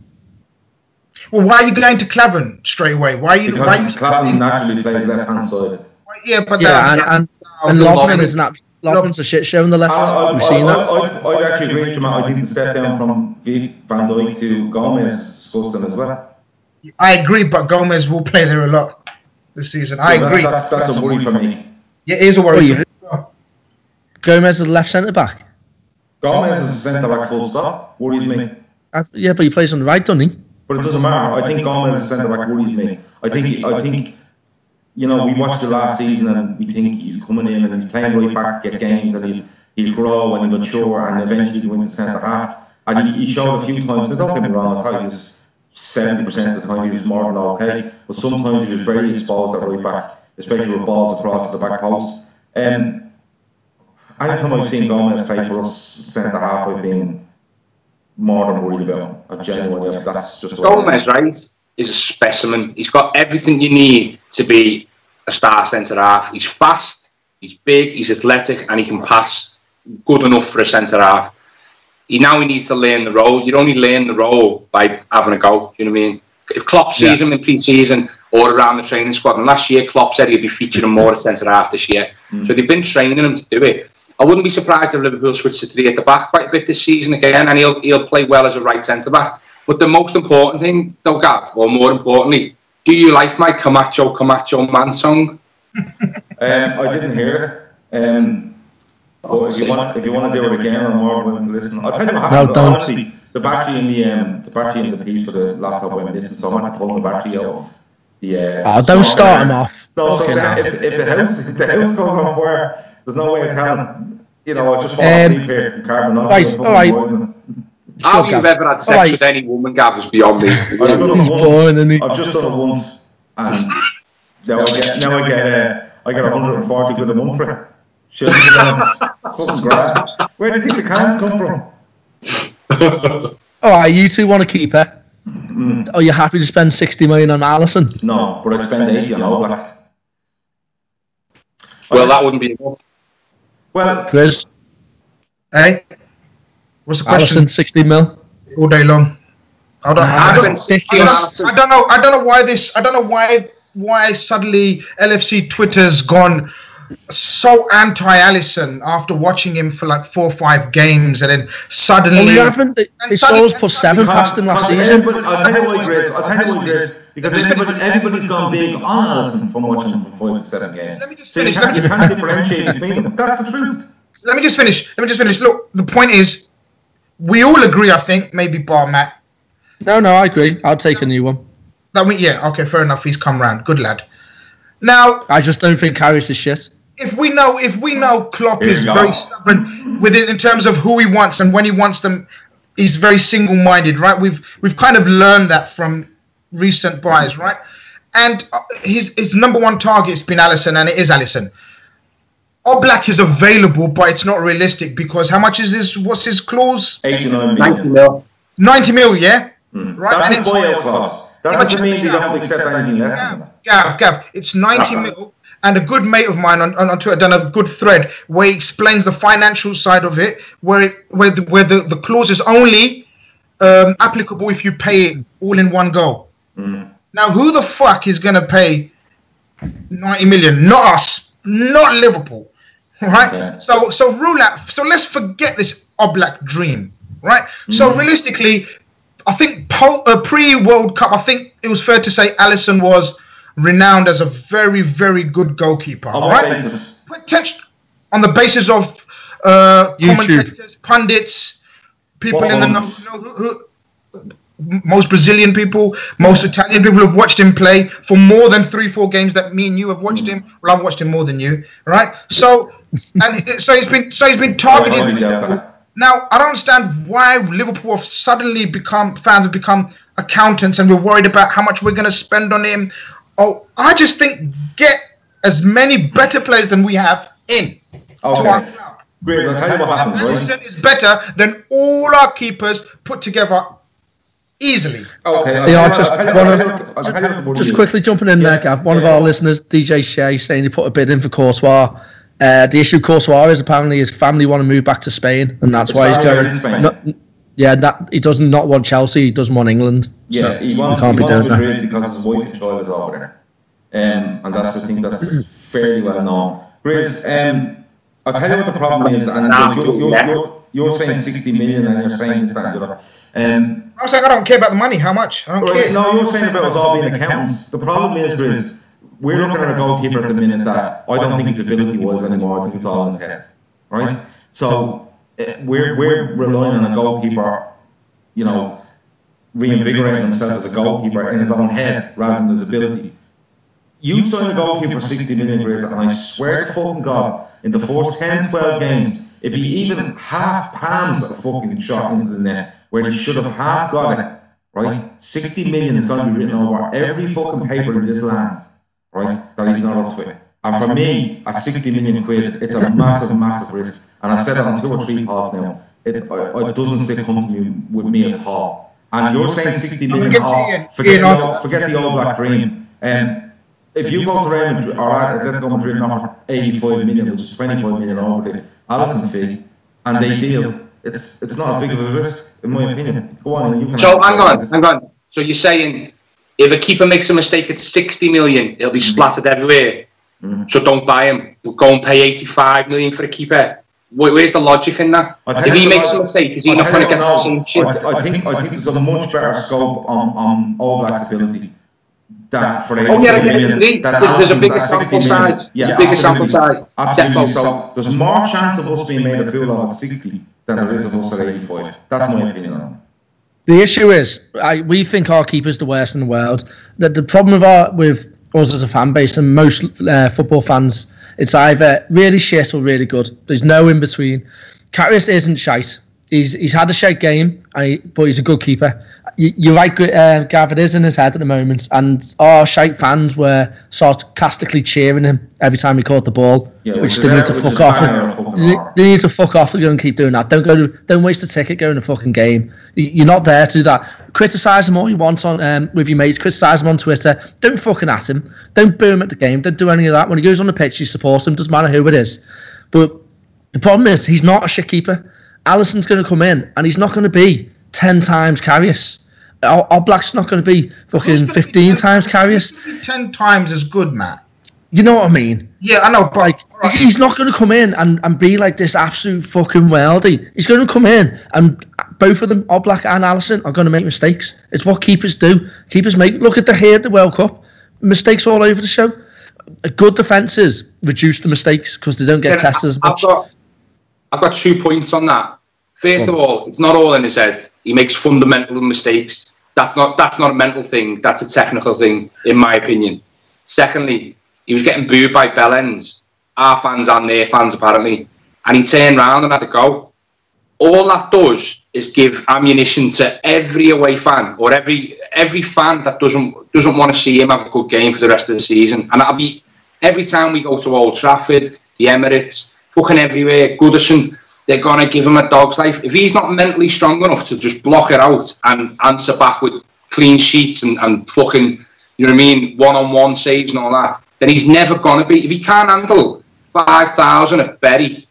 C: Well, why are you going to Clavin straight away? Because
D: Clavin naturally plays left hand side.
C: Yeah, but
A: and Lovren's a shit show on the left. We've seen that.
D: I'd actually agree with you, Matt. I think the step down from Van Dijk to Gomez is disgusting as well.
C: I agree, but Gomez will play there a lot this season. I agree.
D: That's a worry for me.
C: Yeah, it is a worry.
A: Gomez is the left centre back.
D: Gomez is a centre back full stop. Worries me.
A: Yeah, but he plays on the right, doesn't he?
D: But it doesn't matter. I think Gomez is a centre back worries me. I think we watched the last season and we think he's coming in and he's playing right back to get games and he'll grow and he'll mature and eventually go into centre half. And he showed a few times. Don't get me wrong. I thought he was 70% of the time he was more than okay, but sometimes he was very exposed at right back, especially with balls across the back post. Anytime I've seen Gomez play for us centre half, I've been more than worried about. I genuinely, that's just
B: Gomez, right, is a specimen. He's got everything you need to be a star centre half. He's fast, he's big, he's athletic, and he can pass. Good enough for a centre half. He needs to learn the role. You only learn the role by having a go. Do you know what I mean? If Klopp sees him in pre-season or around the training squad, and last year Klopp said he'd be featuring more at centre half this year, so they've been training him to do it. I wouldn't be surprised if Liverpool switched to 3 at the back quite a bit this season again, and he'll play well as a right centre back. But the most important thing, though, Gav, or more importantly, do you like my Camacho Man song?
D: I didn't hear it. But if you want to do it again, I'm more willing to listen. I'll tell you what happened. Honestly, the battery in the piece for the laptop went missing, so I'm going to pull the battery off.
A: Don't start him off.
D: No, so if the house goes on fire, there's no way of telling. I just fall asleep here from carbon.
A: Right, all right.
B: How you've ever had sex with any woman, Gav, is beyond me.
D: I've just done it once, and now I get 140 quid a month for it. Fucking grand. Where do you think the cans come from?
A: Alright, you two want to keep it? Are you happy to spend 60 million on Alisson?
D: No, but I'd spend 80 on Oblak.
B: Well, that wouldn't be enough.
D: Well,
A: Grizz?
C: Hey? What's the question?
A: Alisson, 60 mil?
C: All day long. I don't know why suddenly LFC Twitter's gone. so anti-Alisson after watching him for like 4 or 5 games, and then suddenly...
A: They saw us put 7 past him last season.
D: I'll tell you why, Grizz, because everybody's gone big on Alisson from watching him for 5 to 7 games. Let me just finish. So you can't differentiate between them. That's the truth.
C: Let me just finish. Look, the point is, we all agree, I think, maybe bar Matt.
A: No, I agree. I'll take a new one.
C: Okay, fair enough. He's come round. Good lad. Now,
A: I just don't think Karius is shit.
C: If we know Klopp is very stubborn with it in terms of who he wants, and when he wants them, he's very single-minded, right? We've kind of learned that from recent buys, right? And his number one target has been Alisson, and it is Alisson. Oblak is available, but it's not realistic because how much is this? What's his clause?
D: 89
B: million.
C: 90 mil, yeah?
D: Right. That's a buyout clause. That doesn't mean they don't accept anything less than that.
C: Gav, it's 90 mil. And a good mate of mine on Twitter done a good thread where he explains the financial side of it, where the clause is only applicable if you pay it all in one go. Now, who the fuck is going to pay 90 million? Not us, not Liverpool, right? Okay. So rule out. So let's forget this Oblak dream, right? So realistically, I think pre-World Cup, I think it was fair to say Alisson was renowned as a very, very good goalkeeper. Right? On the basis of commentators, pundits, people in the most Brazilian people, most Italian people have watched him play for more than 3-4 games that me and you have watched him. Well, I've watched him more than you, right? So he's been targeted. Now, I don't understand why Liverpool have suddenly fans have become accountants, and we're worried about how much we're going to spend on him. Oh, I just think get as many better players than we have in.
D: To our club. Great, I'll tell you what happens,
C: right? Alisson is better than all our keepers put together easily.
A: Okay. Just quickly jumping in there, Gav. One of our listeners, DJ Shea, saying he put a bid in for Courtois. The issue with Courtois is apparently his family want to move back to Spain, and that's why he's going. He doesn't not want Chelsea. He doesn't want England.
D: Yeah, he wants Madrid because his wife and child is over there, and I think that's fairly well known. Grizz, I'll tell you what the problem is, and you're saying 60 million, and you're saying this, that, and the other.
C: I was like, I don't care about the money. How much? I don't care.
D: No, you're saying about us all being accountants. The problem is, Grizz, we're looking at a goalkeeper at the minute that I don't think his ability was anymore. I think it's all in his head, right? So we're relying on a goalkeeper, reinvigorating himself as a goalkeeper in his own head rather than his ability. You signed a goalkeeper for 60 million, Grizz, and I swear to fucking God, in the first 10, 12 games, if he even half palms a fucking shot into the net where he should have half got it, right? 60 million is going to be written over every fucking paper in this land, right? That he's not up to it. And for me, at 60 million quid, it's a massive, massive risk. And I've said it on 2 or 3 pods now. It doesn't stick home to me with me at all. And you're saying 60 million forget the Oblak dream. If you go to Real Madrid or Atletico Madrid and offer 85 million, which is 25 million over the Alisson fee, and they deal, it's not as big of a risk, in my opinion. Go on.
B: So hang on. So you're saying if a keeper makes a mistake at 60 million, it'll be splattered everywhere. So don't buy him. We'll go and pay 85 million for a keeper. Where's the logic in that? If he makes a mistake, is he not going to get the same shit?
D: I think there's a much better scope on Oblak's ability. There's
B: a bigger sample size. Bigger sample size.
D: Absolutely. So there's more chance of us being made a fool of at 60 than there is of us at 85. That's my opinion on it.
A: The issue is, we think our keeper's the worst in the world. The problem with us as a fan base and most football fans, it's either really shit or really good. There's no in between. Karius isn't shite. He's had a shite game, but he's a good keeper. You're right, Gav, it is in his head at the moment, and our shite fans were sarcastically cheering him every time he caught the ball, which they need to fuck off. They need to fuck off and keep doing that. Don't waste a ticket going to fucking game. You're not there to do that. Criticise him all you want on with your mates. Criticise him on Twitter. Don't fucking at him. Don't boo him at the game. Don't do any of that. When he goes on the pitch, you support him. Doesn't matter who it is. But the problem is, he's not a shit keeper. Alisson's going to come in, and he's not going to be 10 times Karius. Oblak's not going to be fucking 15 times Karius.
C: 10 times as good, Matt.
A: You know what I mean?
C: Yeah, I know, but
A: like, he's not going to come in and be like this absolute fucking worldie. He's going to come in and both of them, Oblak and Alisson, are going to make mistakes. It's what keepers do. Keepers make. Look at the here at the World Cup. Mistakes all over the show. Good defences reduce the mistakes because they don't get tested as much.
B: I've got 2 points on that. First of all, it's not all in his head. He makes fundamental mistakes. That's not a mental thing. That's a technical thing, in my opinion. Secondly, he was getting booed by bellends, our fans and their fans apparently, and he turned round and had to go. All that does is give ammunition to every away fan or every fan that doesn't want to see him have a good game for the rest of the season. And that'll be every time we go to Old Trafford, the Emirates, fucking everywhere, Goodison, they're gonna give him a dog's life. If he's not mentally strong enough to just block it out and answer back with clean sheets and fucking, you know what I mean, one-on-one saves and all that, then he's never gonna be. If he can't handle 5,000 at Bury,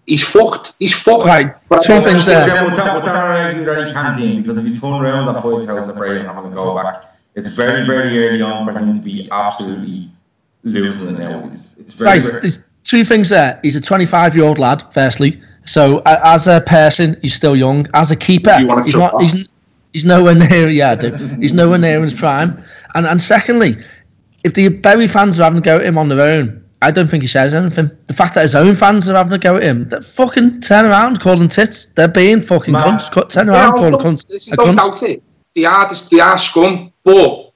B: he's fucked. He's fucked.
A: Right.
D: But two things there. Would that argue that he can't do? Because if he's turned around that 5,000 at Bury and having to go back, it's very, very early on for him to be absolutely losing it now. It's very,
A: right. There's two things there. He's a 25-year-old lad, firstly. So as a person, he's still young. As a keeper, he's not. He's nowhere near. Yeah, I do. He's nowhere near his prime. And secondly, if the Bury fans are having a go at him on their own, I don't think he says anything. The fact that his own fans are having a go at him, they fucking turn around, call them tits. They're being fucking cunts. Turn around, call them cunts.
B: Don't doubt it. They are scum, but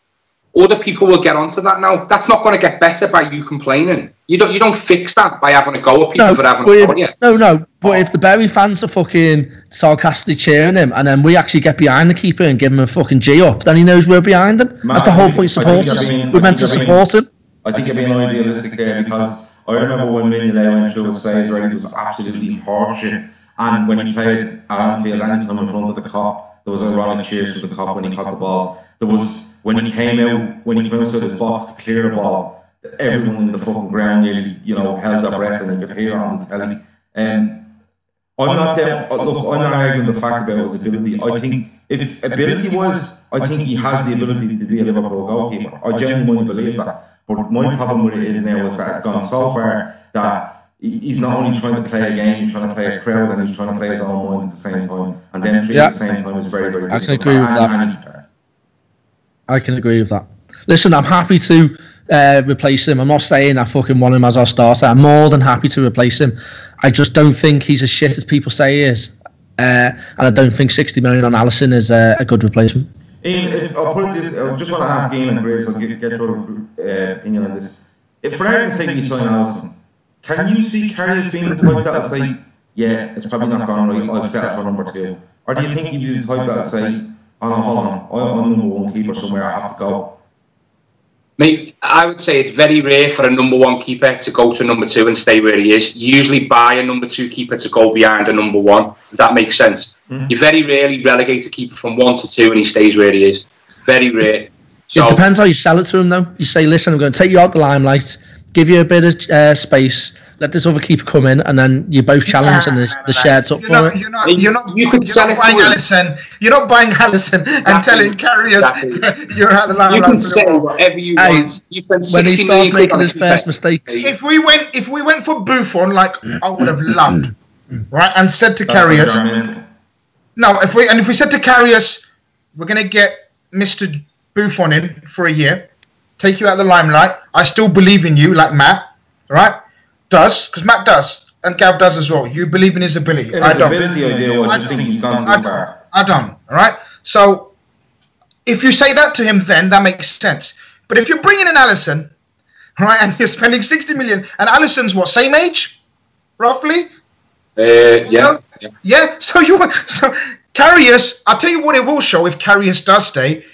B: other people will get onto that now. That's not going to get better by you complaining. You don't fix that by having a go at people for having a go at you.
A: No. But if the Bury fans are fucking sarcastically cheering him, and then we actually get behind the keeper and give him a fucking G up, then he knows we're behind him. That's the whole point of supporters. We're meant to support him.
D: I think you're being idealistic there, because I remember when Mignolet went through a phase where he was absolutely horseshit, and when he played at Anfield, anytime in front of the Kop, there was ironic cheers for the Kop when he caught the ball. There was when he came outside his box to clear the ball, everyone in the fucking ground nearly, held their breath, and you could hear on the telly. I'm not arguing the fact about his ability. I think if ability was, I think he has the ability to be a Liverpool goalkeeper. I genuinely believe that. But my problem with it is now is that it's gone so far that he's not only trying to play a game, he's trying to play a crowd, and he's trying to play his own mind at the same time. And then three at the same time is very, very difficult.
A: I can agree with that. I can agree with that. Listen, I'm happy to replace him. I'm not saying I fucking want him as our starter. I'm more than happy to replace him. I just don't think he's as shit as people say he is. And I don't think 60 million on Alisson is a good replacement.
D: Ian, I'll put this. I just want to ask Ian and Grizz, I'll get your opinion on this. If for argument's sake you sign Alisson, can you see Karius being the type that'll say, yeah, it's probably not gone right, I'll settle for number 2? Or do you think he'd be the type that'll say, oh no, hold on, I'm number 1 keeper somewhere, I have to go?
B: Mate, I would say it's very rare for a number 1 keeper to go to number 2 and stay where he is. You usually buy a number 2 keeper to go behind a number 1, if that makes sense. You very rarely relegate a keeper from 1 to 2 and he stays where he is. Very rare. So,
A: it depends how you sell it to him, though. You say, listen, I'm going to take you out the limelight, give you a bit of space, let this other keeper come in, and then you both challenge and the shared's up for it.
C: You're not buying Alisson and telling Karius you're out the limelight.
B: You can say whatever you want. You spend 60 million
A: when he starts making his first mistakes.
C: If we went for Buffon, like I would have loved, right, and said to Karius, if we said to Karius, we're going to get Mr. Buffon in for a year, take you out of the limelight. I still believe in you, like Matt, right? Does, because Matt does, and Gav does as well. You believe in his ability. I don't.
D: I just think he's gone too far.
C: I don't, all right? So, if you say that to him, then that makes sense. But if you're bringing in Alisson, right, and you're spending 60 million, and Alisson's what, same age, roughly?
B: Yeah.
C: Yeah. So Karius, I'll tell you what it will show if Karius does stay.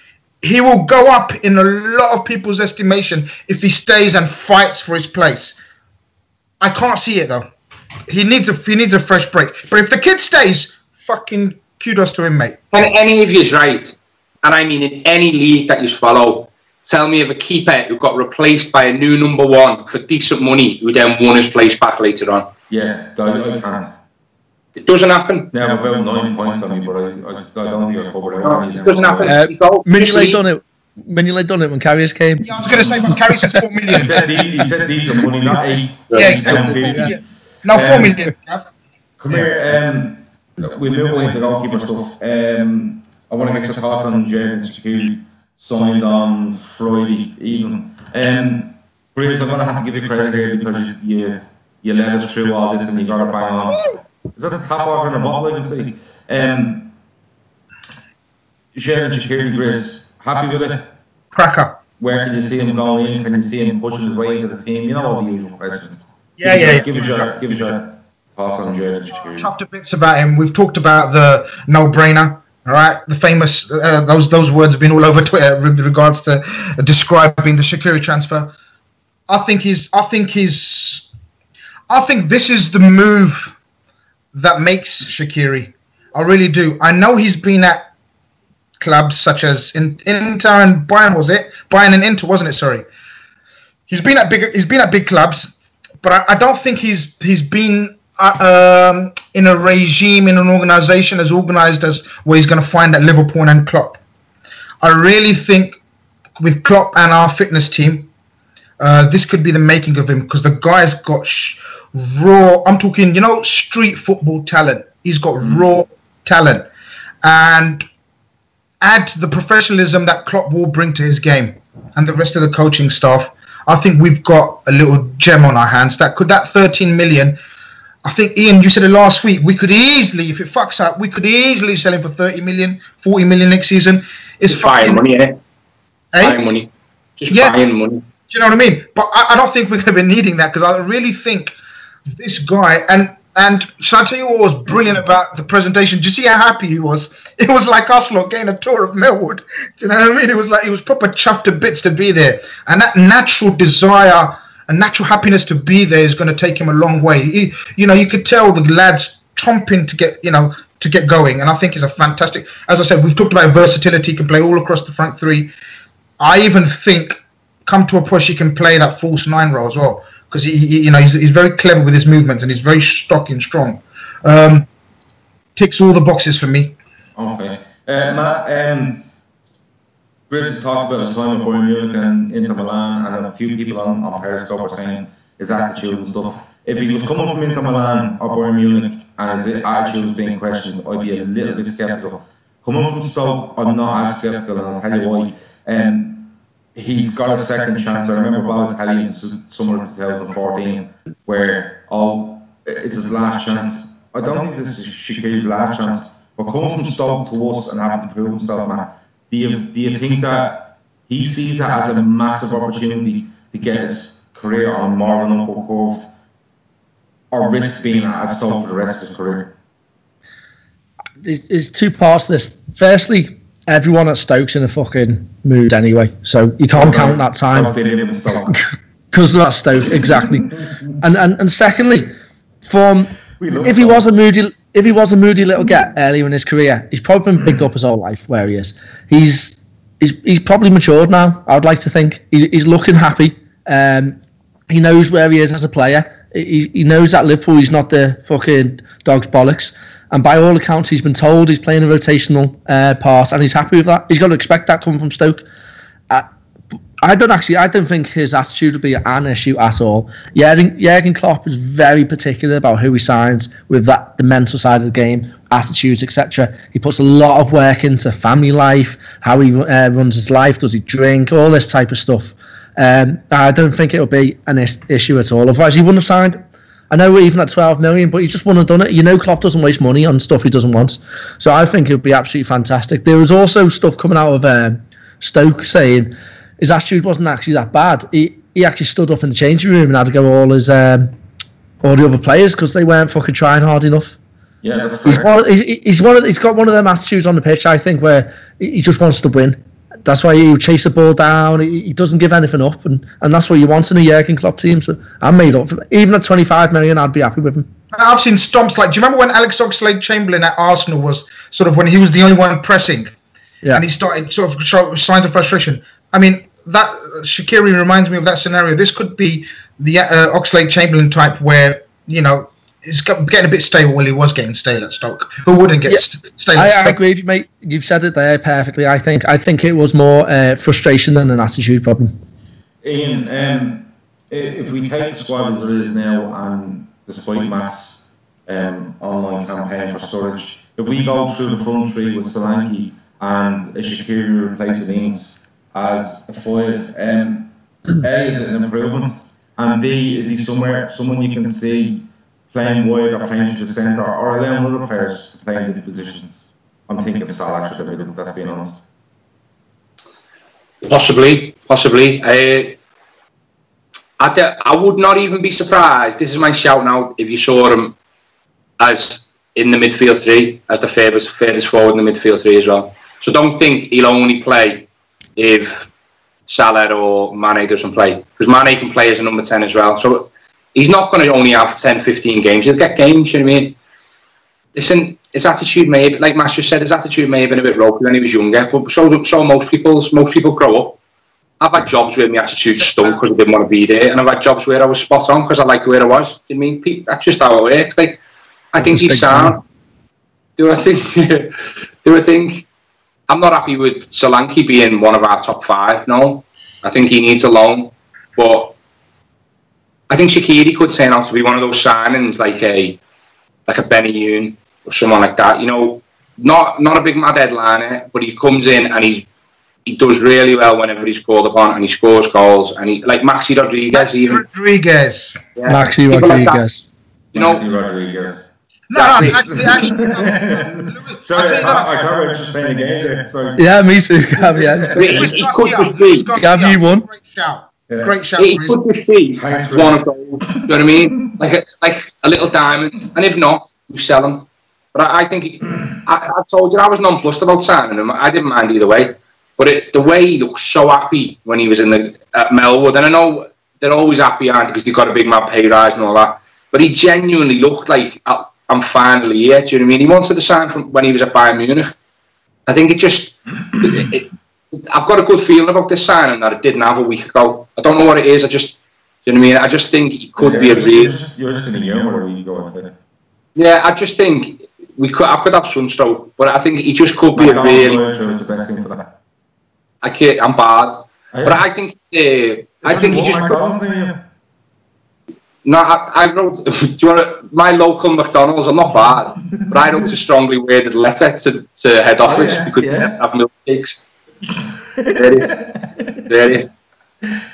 C: He will go up in a lot of people's estimation if he stays and fights for his place. I can't see it though. He needs a fresh break. But if the kid stays, fucking kudos to him, mate.
B: Can any of you's right, and I mean in any league that you follow, tell me of a keeper who got replaced by a new number 1 for decent money who then won his place back later on?
D: Yeah, I can't.
B: It doesn't happen.
D: They have about 9 points on me, but I don't think I covered it.
B: It doesn't happen.
A: Mignolet done it. when you done it when Carriers came.
C: Yeah, I was going to say when Carriers says 4 million.
D: He said decent money, not 8.
C: Yeah, exactly. No, 4 million.
D: Come here. We move away to the goalkeeper stuff. I want to get your thoughts on Shaqiri signed on Friday evening. Grizz, I'm going to have to give you credit here because you led us through all this and you got it bang on. Is that the top order in the bottle I can see? Shaqiri, Grizz, happy with it?
C: Cracker.
D: Where can you see him going in? Can you see him pushing his way into the team? You know all the usual questions.
C: Yeah.
D: Give us your thoughts on Shaqiri.
C: Chuffed a bits about him. We've talked about the no-brainer. All right, the famous those words have been all over Twitter with regards to describing the Shaqiri transfer. I think this is the move that makes Shaqiri. I really do. I know he's been at clubs such as Inter and Bayern, was it? Bayern and Inter, wasn't it? Sorry. He's been at big clubs, but I don't think he's been in a regime, in an organisation as organised as where he's going to find at Liverpool and Klopp. I really think with Klopp and our fitness team, this could be the making of him because the guy's got raw, I'm talking, street football talent. He's got raw talent. And add the professionalism that Klopp will bring to his game and the rest of the coaching staff, I think we've got a little gem on our hands. That 13 million, I think, Ian, you said it last week, we could easily, if it fucks up, we could easily sell him for 30 million, 40 million next season. It's
B: buying money, eh? Buying money. Buying money.
C: Do you know what I mean? But I don't think we're going to be needing that because I really think this guy, and shall I tell you what was brilliant about the presentation? Do you see how happy he was? It was like us lot getting a tour of Melwood. Do you know what I mean? It was like he was proper chuffed to bits to be there. And that natural desire and natural happiness to be there is going to take him a long way. You could tell the lads chomping to get going. And I think he's a fantastic, as I said, we've talked about versatility. He can play all across the front three. I even think, come to a push, he can play that false 9 role as well. Because he's very clever with his movements and he's very stocky and strong. Ticks all the boxes for me.
D: Okay, Matt. Grizz has talked about his time at Bayern Munich and Inter Milan, and a few people on Periscope are saying his attitude and stuff. If he was coming from Inter Milan or Bayern Munich and his attitude was being questioned, I'd be a little bit sceptical. Coming from Stoke, I'm not as sceptical, and I'll tell you why. He's got a second chance. I remember Balotelli in summer of 2014, where it's his last chance. I don't think this is Shaqiri's last chance. But coming from Stoke to us and having to prove himself, Matt, do you think that he sees it as a massive opportunity to get his career on more of an upward curve, or risks being at Stoke for the rest of his career?
A: There's two parts to this. Firstly, everyone at Stoke's in a fucking mood anyway, so you can't count that time because of that Stoke, exactly. And secondly, if he was a moody little get earlier in his career, he's probably been picked up his whole life where he is. He's probably matured now. I would like to think he's looking happy. He knows where he is as a player. He knows that Liverpool, he's not the fucking dog's bollocks. And by all accounts, he's been told he's playing a rotational part, and he's happy with that. He's got to expect that coming from Stoke. I don't think his attitude would be an issue at all. Jurgen Klopp is very particular about who he signs with the mental side of the game, attitudes, etc. He puts a lot of work into family life, how he runs his life, does he drink, all this type of stuff. I don't think it'll be an issue at all. Otherwise, he wouldn't have signed. I know we're even at 12 million, but he just wouldn't have done it. Klopp doesn't waste money on stuff he doesn't want. So I think it would be absolutely fantastic. There was also stuff coming out of Stoke saying his attitude wasn't actually that bad. He actually stood up in the changing room and had to go all the other players because they weren't fucking trying hard enough.
D: Yeah, that's
A: he's got one of them attitudes on the pitch, I think, where he just wants to win. That's why he chase the ball down. He doesn't give anything up, and that's what you want in a Jurgen Klopp team. So I'm made up for it. Even at 25 million, I'd be happy with him.
C: I've seen stomps like. Do you remember when Alex Oxlade-Chamberlain at Arsenal was sort of when he was the only one pressing, and he started sort of show signs of frustration? I mean, that Shaqiri reminds me of that scenario. This could be the Oxlade-Chamberlain type, where It's getting a bit stale. Well, he was getting stale at Stoke. Who wouldn't get stale at Stoke?
A: I agree with you, mate. You've said it there perfectly. I think it was more frustration than an attitude problem.
D: Ian, if we take the squad as it is now, and despite Matt's online campaign for storage, if we go through the front three with Solanke and a Shaqiri replacing Ings as a 5, A, is it an improvement? And B, is he someone you can see playing wide or playing to the centre, or allowing other players to play in different positions? I'm thinking Salah should have been, that's being honest.
B: Possibly. I would not even be surprised. This is my shout now. If you saw him as in the midfield three, as the furthest forward in the midfield three as well. So don't think he'll only play if Salah or Mane doesn't play, because Mane can play as a number 10 as well. So he's not going to only have 10, 15 games. He'll get games, you know what I mean? Listen, his attitude may have, like Master said, his attitude may have been a bit ropey when he was younger, but so most people grow up. I've had jobs where my attitude stunk because I didn't want to be there, and I've had jobs where I was spot on because I liked where I was. Do you mean? That's just how it works. Like, I think he's sound. Do I think I'm not happy with Solanke being one of our top 5. No, I think he needs a loan, but I think Shaqiri could turn out to be one of those signings, like a Benny Yoon or someone like that. You know, not a big mad headliner, but he comes in and he does really well whenever he's called upon, and he scores goals, and he, like Maxi Rodriguez.
C: Yeah.
A: Maxi Rodriguez.
B: You know,
D: Maxi Rodriguez.
C: No, actually.
D: Sorry, I thought we were just playing a game there. Sorry.
A: Yeah, me too, Gav. Yeah.
B: He could just be.
A: Gav, you won.
C: Great shout.
D: Yeah.
C: Great shout.
B: He could just be one of those. You know what I mean? Like a little diamond, and if not, we sell him. But I think I told you I was nonplussed about signing him. I didn't mind either way. But the way he looked so happy when he was at Melwood, and I know they're always happy, aren't they, because they've got a big mad pay rise and all that. But he genuinely looked like, I'm finally here. Do you know what I mean? He wanted to sign from when he was at Bayern Munich. I think I've got a good feeling about this signing that it didn't have a week ago. I don't know what it is. Do you know what I mean? I just think he could be a real.
D: You're just in a year where you go and say.
B: Yeah, I just think I could have sunstroke, but I think he just could be a real. I'm bad, but I think he just. No, I wrote. Do you want my local McDonald's? I'm not bad, but I wrote a strongly worded letter to head office because they have milkshakes. There it is.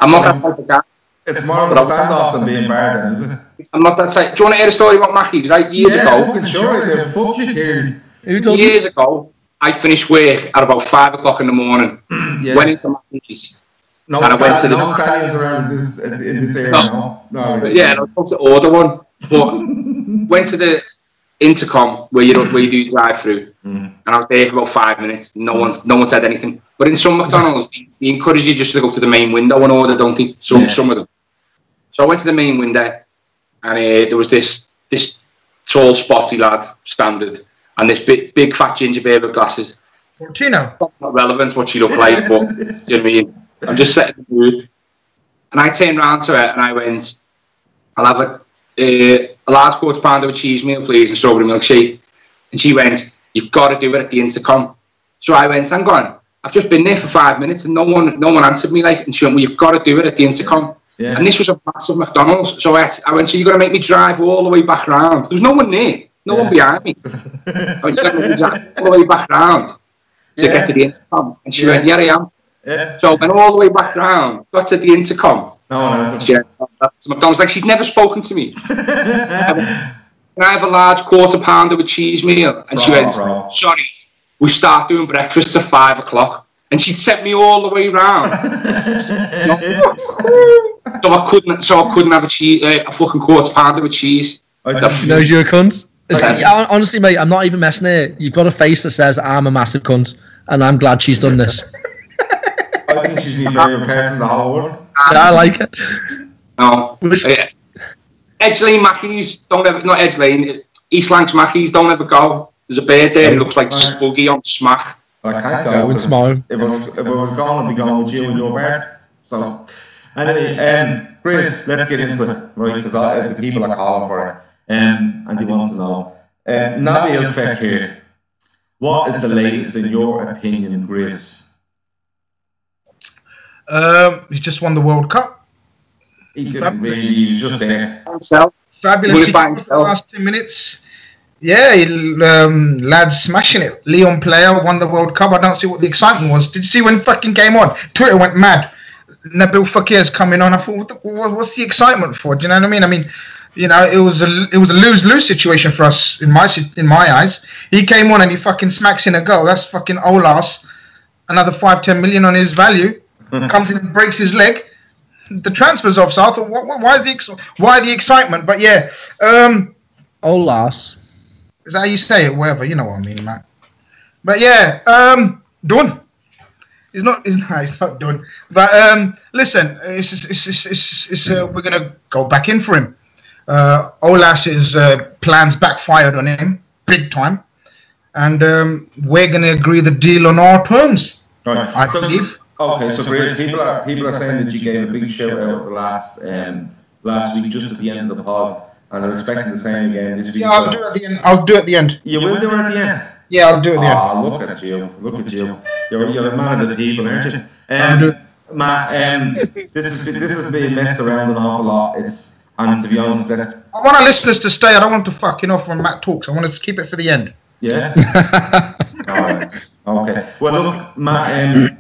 B: I'm not that type of guy.
D: It's more of a standoff than being bad, then, is it?
B: I'm not that type. Do you want to hear a story about Mackey's? Right, years ago.
D: Sure.
B: Years ago, I finished work at about 5 o'clock in the morning. Went into Mackey's.
D: And I went to the stallions around in this area. No.
B: Yeah, I was to order one, but went to the intercom where you do drive-through, and I was there for about 5 minutes. No one said anything. But in some McDonald's, they encourage you just to go to the main window and order, don't they? Some of them. So I went to the main window, and there was this tall, spotty lad, standard, and this big fat ginger bear with glasses.
C: Portino.
B: Not relevant what she looked like, but you know what I mean. I'm just setting the mood. And I turned round to her and I went, I'll have a large quarter pounder with cheese meal, please, and strawberry milkshake. And she went, you've got to do it at the intercom. So I went, hang on, I've just been there for 5 minutes and no one answered me. And she went, well, you've got to do it at the intercom. Yeah. And this was a massive McDonald's. So I went, so you're going to make me drive all the way back round? There was no one there, no one behind me. I went, you're going to make me drive all the way back round to get to the intercom. And she went, yeah, I am.
D: Yeah.
B: So I went all the way back round, got to the intercom. To McDonald's, like she'd never spoken to me. Can I have a large quarter pounder with cheese meal? And she went, sorry, we start doing breakfast at 5 o'clock. And she'd sent me all the way round. so I couldn't have a fucking quarter pounder with cheese.
A: Knows you're a cunt. Honestly, mate, I'm not even messing here. You've got a face that says I'm a massive cunt, and I'm glad she's done this.
D: I think she's my favourite person in the whole world.
A: Yeah, I like it.
B: No. Edge Lane Mackey's, don't ever, not Edge Lane, East Lancs Mackey's, don't ever go. There's a bird there, it looks like Spuggy on Smack.
D: I can't go. If I was gone, I'd be going with you and your bird. So, anyway, Grizz, let's get into it, right? Because the people are calling for and they want to know. Nabil Fekir, what is the latest in your opinion, Grizz?
C: He's just won the World Cup.
D: He didn't really, he was just there.
C: Fabulous for the last 2 minutes. Yeah, lads smashing it. Leon player won the World Cup. I don't see what the excitement was. Did you see when fucking came on? Twitter went mad. Nabil Fekir's coming on. I thought, what's the excitement for? Do you know what I mean? I mean, you know, it was a lose-lose situation for us in my eyes. He came on and he fucking smacks in a goal. That's fucking Olas. Another 5-10 million on his value. Comes in and breaks his leg. The transfer's off. So I thought, why the excitement? But yeah,
A: Olas.
C: Is that how you say it? Whatever, you know what I mean, Matt. But yeah, done. He's not done. But listen, we're gonna go back in for him. Olas's plans backfired on him big time, and we're gonna agree the deal on our terms.
D: Right.
C: I believe.
D: Okay, so Grizz, people are saying that you gave a big shout out the last week, just at the end of the pod, and they're expecting the same again this week.
C: Yeah, I'll do it at the end. I'll do it at the end.
D: You will do it at the end.
C: Yeah, I'll do it at the end.
D: Oh, look at you! Look at you! You're a man of the people, aren't you? Matt, this has been messed around an awful lot. And to be honest,
C: I want our listeners to stay. I don't want to fucking off when Matt talks. I want to keep it for the end.
D: Yeah. All right. Okay. Well, look, Matt.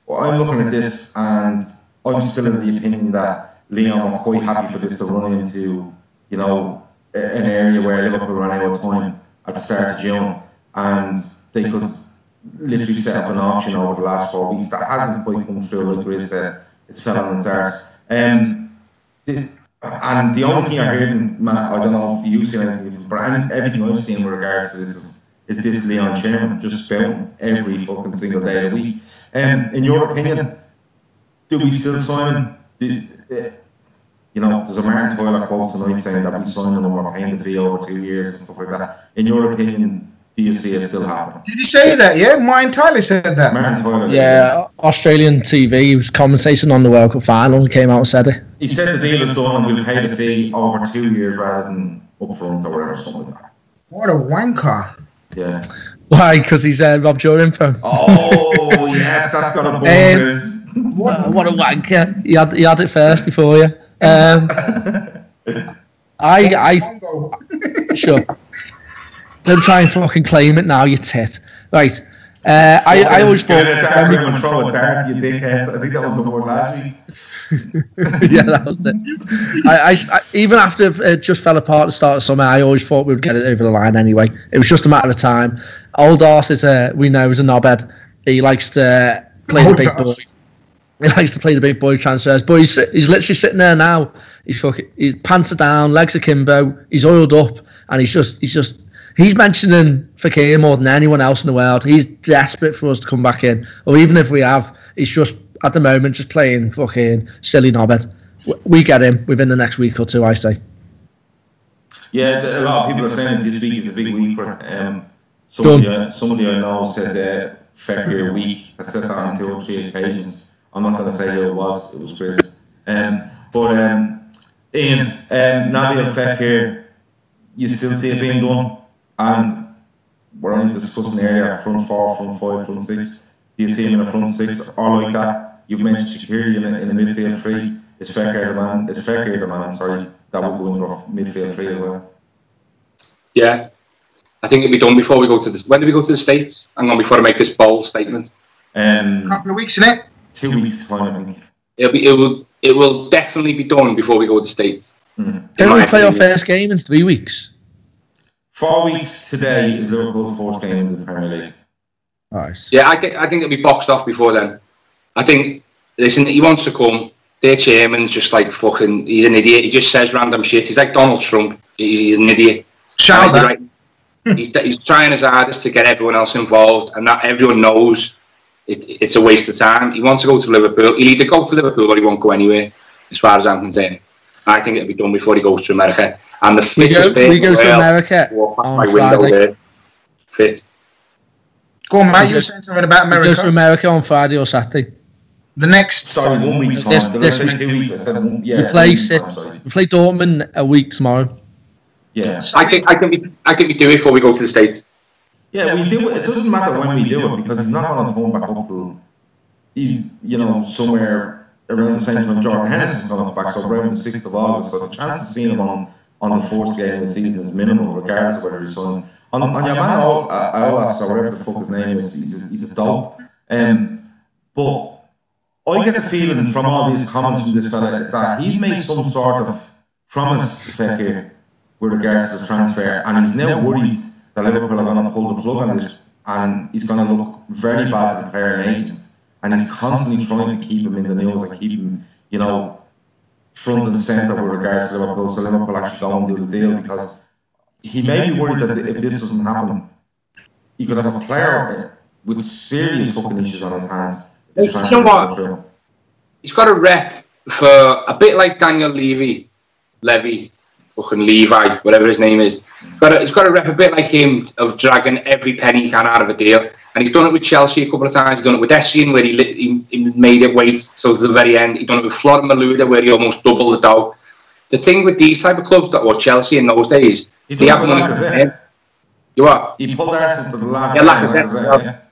D: Well, I'm looking at this, and I'm still in the opinion that Leon are quite happy for this to run into, you know, an area where Liverpool ran out of time at the start of June, and they could literally set up an auction over the last 4 weeks. That hasn't quite come through, like Grizz said. It's fell on its arse. And the only thing I heard, Matt, I don't know if you've seen anything, but everything I've seen with regards to this is this Leon Chairman just spouting every fucking single day of the week. In your opinion, do we still sign him? You know, there's a Martin Tyler quote tonight saying that we sign him and we're paying the fee over 2 years and stuff like that. In your opinion, do you see it still happening?
C: Did he say that? Yeah, Martin Tyler said that.
D: Martin Tyler.
A: Yeah, Australian TV. He was commentating on the World Cup final and came out and said it.
D: He said the deal is done and we'll pay the fee over 2 years rather than upfront or whatever, something like that.
C: What a wanker.
D: Yeah.
A: Why? Because he's robbed your info.
D: Oh, yes, that's got a bonus.
A: What a wanker. He had it first before you. Sure. Don't try and fucking claim it now, you tit. Right. I always thought...
D: Throw a dart, you dickhead. I think that was the word last week.
A: Yeah, that was it. I even after it just fell apart at the start of summer, I always thought we would get it over the line anyway. It was just a matter of time. Old Arse is we know is a knobhead. He likes to play the big boy. He likes to play the big boy transfers, but he's literally sitting there now. He's pants are down, legs akimbo. He's oiled up, and he's mentioning Fekir more than anyone else in the world. He's desperate for us to come back in, or even if we have, he's just at the moment just playing fucking silly knobhead. We get him within the next week or two, I say.
D: Yeah, a lot of people are saying this week is a big week for somebody I know said February week. I said that on 2 or 3 occasions. I'm not going to say who it was Grizz. But Ian, Nabil Fekir, you still see it being done, and we're only discussing earlier front 4, front 5, front 6. Do you see him in a front 6 or like that? You've mentioned Shaqiri in the midfield 3. Is Fekir the man? Sorry, that will go into our midfield 3 as well.
B: Yeah, I think it'll be done before we go to the. When do we go to the States? Hang on, before I make this bold statement.
C: A couple of weeks, innit?
D: 2 weeks time, I think.
B: It will definitely be done before we go to the States.
A: Don't we play our first game in 3 weeks?
D: 4 weeks today is Liverpool's first game in the Premier League.
A: Nice.
B: Yeah, I think it'll be boxed off before then. I think, listen, he wants to come. Their chairman's just like fucking. He's an idiot. He just says random shit. He's like Donald Trump. He's an idiot.
C: Shout that.
B: Right. He's trying his hardest to get everyone else involved, and not everyone knows it's a waste of time. He wants to go to Liverpool. He'll either go to Liverpool or he won't go anywhere, as far as I'm concerned. I think it'll be done before he goes to America. And the fittest
A: we go to America
B: past my window there. Fit.
C: Go on, Matt. You were saying something about America.
A: We go to America on Friday or Saturday.
C: The next...
D: Sorry, 1 week time.
A: This week.
D: 2 weeks. I said, yeah,
A: we play Dortmund a week tomorrow.
D: Yeah.
B: I think we do it before we go to the States.
D: Yeah, we do it. It doesn't matter when we do it because he's not going to turn back up till he's, somewhere around the same time Jordan Henderson's going to come back, so around the 6th of August. So the chance of seeing him on the fourth game of the season is minimal, regardless of whether he's signed. On your man, Olas, or whatever the fuck his name is, he's a dope. But I get the feeling from all these comments from this fella is that he's made some sort of promise to Fekir with regards to the transfer, and he's now worried that Liverpool are going to pull the plug on this, and he's going to look very bad to the player and agent, and he's constantly trying to keep him in the news and keep him, front and centre with regards to Liverpool, so Liverpool actually go and do the deal, because he may be worried that if this doesn't happen, he could have a player with serious fucking issues on his hands.
B: You know what? He's got a rep for a bit like Daniel Levy, fucking Levi, whatever his name is. He's got a rep a bit like him of dragging every penny he can out of a deal. And he's done it with Chelsea a couple of times. He's done it with Essien, where he made it wait till the very end. He's done it with Florent Malouda, where he almost doubled the dough. The thing with these type of clubs, or Chelsea in those days, they have money to spend. You what?
D: He pulled Arsenal to the last.
B: Yeah, Lacazette.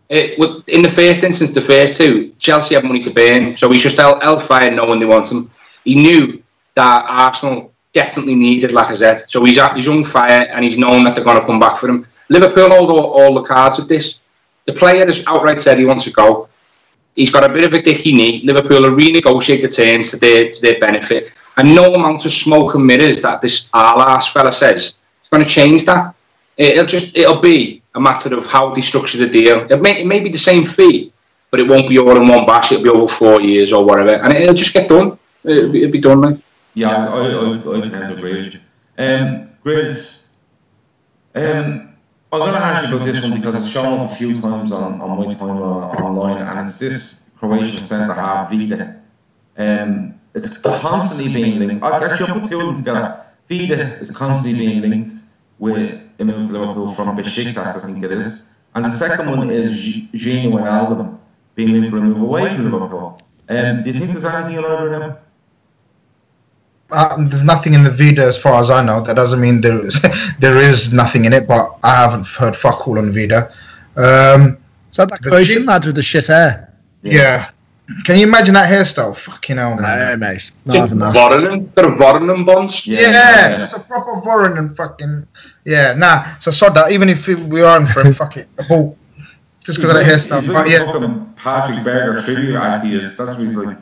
B: In the first instance, the first two, Chelsea have money to burn, so he's just held fire knowing they want him. He knew that Arsenal definitely needed Lacazette, so he's on fire and he's known that they're going to come back for him. Liverpool hold all the cards with this. The player has outright said he wants to go. He's got a bit of a dicky knee. Liverpool will renegotiate the terms to their benefit, and no amount of smoke and mirrors that this Alas fella says is going to change that. It'll be a matter of how they structure the deal. It may be the same fee, but it won't be all in one bash. It'll be over 4 years or whatever, and it'll just get done. It'll be done, like.
D: Yeah, I tend to agree with you. Grizz, I'm going to ask you about this one because it's shown up a few times on my timeline online, and it's this Croatian centre half Vida. It's constantly being linked. Actually, I'll put two of them together. Vida is constantly being linked with a move to Liverpool from Besiktas, I think it is. And the second one is Gini Wijnaldum being linked for a move away from Liverpool. Do you think there's anything in either of them?
C: There's nothing in the Vida as far as I know. That doesn't mean there is nothing in it, but I haven't heard fuck all on Vida.
A: Is that Croatian lad with the shit hair?
C: Yeah. Can you imagine that hairstyle? Fucking hell, man.
A: No, mate.
B: Voronin? Got a Voronin bonds?
C: Yeah, it's a proper Voronin fucking... Yeah, nah. So sod that. Even if we are in for him, fuck it. A ball. Just because of that hairstyle.
D: He's like fucking Patrick Berger tribute act he is. That's what he's like.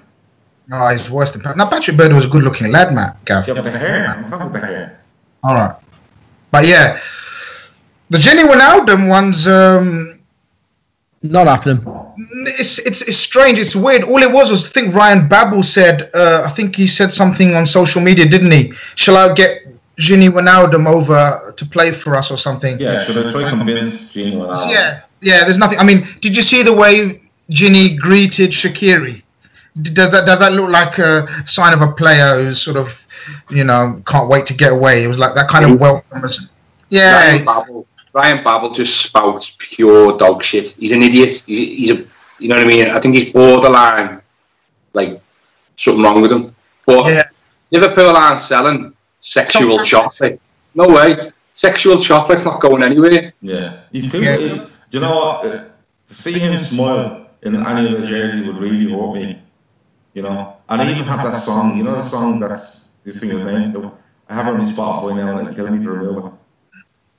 C: No, he's worse than Patrick. No, Patrick Berger was a good looking lad, Matt. Gav.
D: Yeah, but the hair. I'm talking about the hair.
C: Alright. But yeah. The Gini Wijnaldum one's...
A: not happening.
C: It's strange. It's weird. All it was I think Ryan Babel said. I think he said something on social media, didn't he? Shall I get Gini Wijnaldum over to play for us or something?
D: Yeah. Should I try to convince Gini Wijnaldum?
C: Yeah. There's nothing. I mean, did you see the way Gini greeted Shaqiri? Does that look like a sign of a player who's sort of, can't wait to get away? It was like that kind of welcome. Yeah.
B: Ryan Babel just spouts pure dog shit. He's an idiot. He's a, you know what I mean? I think he's borderline, like, something wrong with him. But Liverpool aren't selling sexual chocolate. No way. Sexual chocolate's not going anywhere.
D: Yeah. He's too... Do you know what? To see him smile in any of the jerseys would really hurt me. And I even have that song, the song that's this singer's name still. I have it on Spotify now and it kills me to remove it.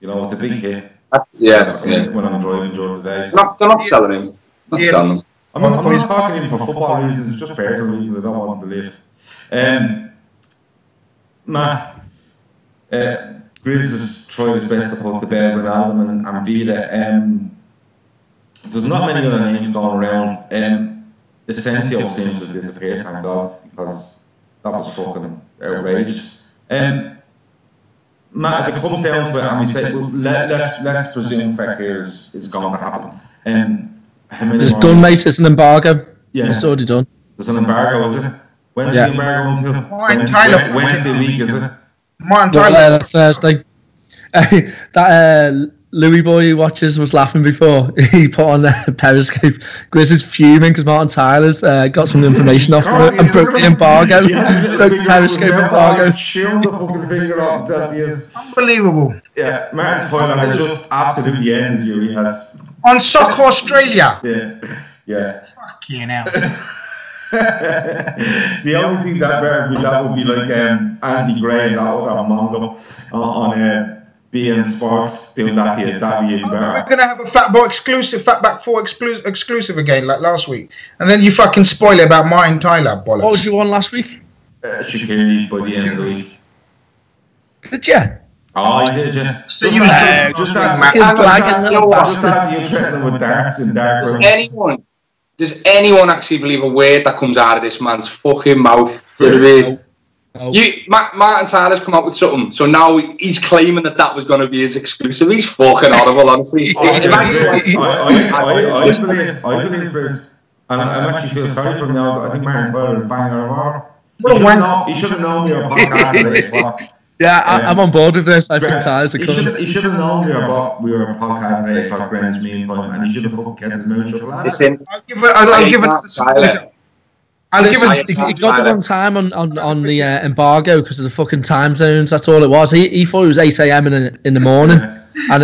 D: It's a big hit. When I'm driving during the day.
B: They're not selling him. Not selling him.
D: I'm not talking him for football reasons, it's just personal reasons. I don't want to live. Grizz has tried his best to put the bed with Wijnaldum and Vida. There's not many other names going around. Essential seems to have disappeared, thank God, because that was fucking outrageous. Matt, if it comes down to it, and we say, let's presume Fekir is going to happen.
A: It's done, mate. It's an embargo.
D: Yeah.
A: It's already done.
D: There's an embargo, is it? When is the embargo until? Wednesday week, is it?
A: Thursday. That Louis Boy who watches was laughing before. He put on Periscope. Grizz is fuming because Martin Tyler's got some information off him and broke the embargo. Broke the Periscope embargo.
D: Chewing the fucking finger off himself.
C: Unbelievable.
D: Yeah, Martin Tyler has just absolutely ended you. He has.
C: On Soccer Australia.
D: Yeah.
C: Fucking hell.
D: The only thing that would be like Andy Gray, that Mongo on beIN Sports doing that here. That'd be
C: we're gonna have a FB4 exclusive again, like last week, and then you fucking spoil it about Martin Tyler. Bollocks.
A: What was you on last week?
D: Shaqiri by the end of the week.
A: Did you?
D: Oh, you did, yeah.
C: So you was
D: just
C: that
D: you threatening with darts in dark rooms.
B: Does anyone actually believe a word that comes out of this man's fucking mouth? Martin Tyler's come out with something, so now he's claiming that was going to be his exclusive. He's fucking horrible, honestly.
D: I believe, Chris, and I actually feel sorry for him now. I think Martin Tyler is banging on bar. He should have known we were podcasting at 8 o'clock.
A: Yeah, I'm on board with this. I think Tyler's
D: He should have known we were podcasting at 8 o'clock Greenwich Mean Time, and he should have fucking kept his mouth shut.
B: Listen,
C: I'll give it.
A: He got it on time on the embargo because of the fucking time zones. That's all it was. He thought it was 8 a.m. in the morning, and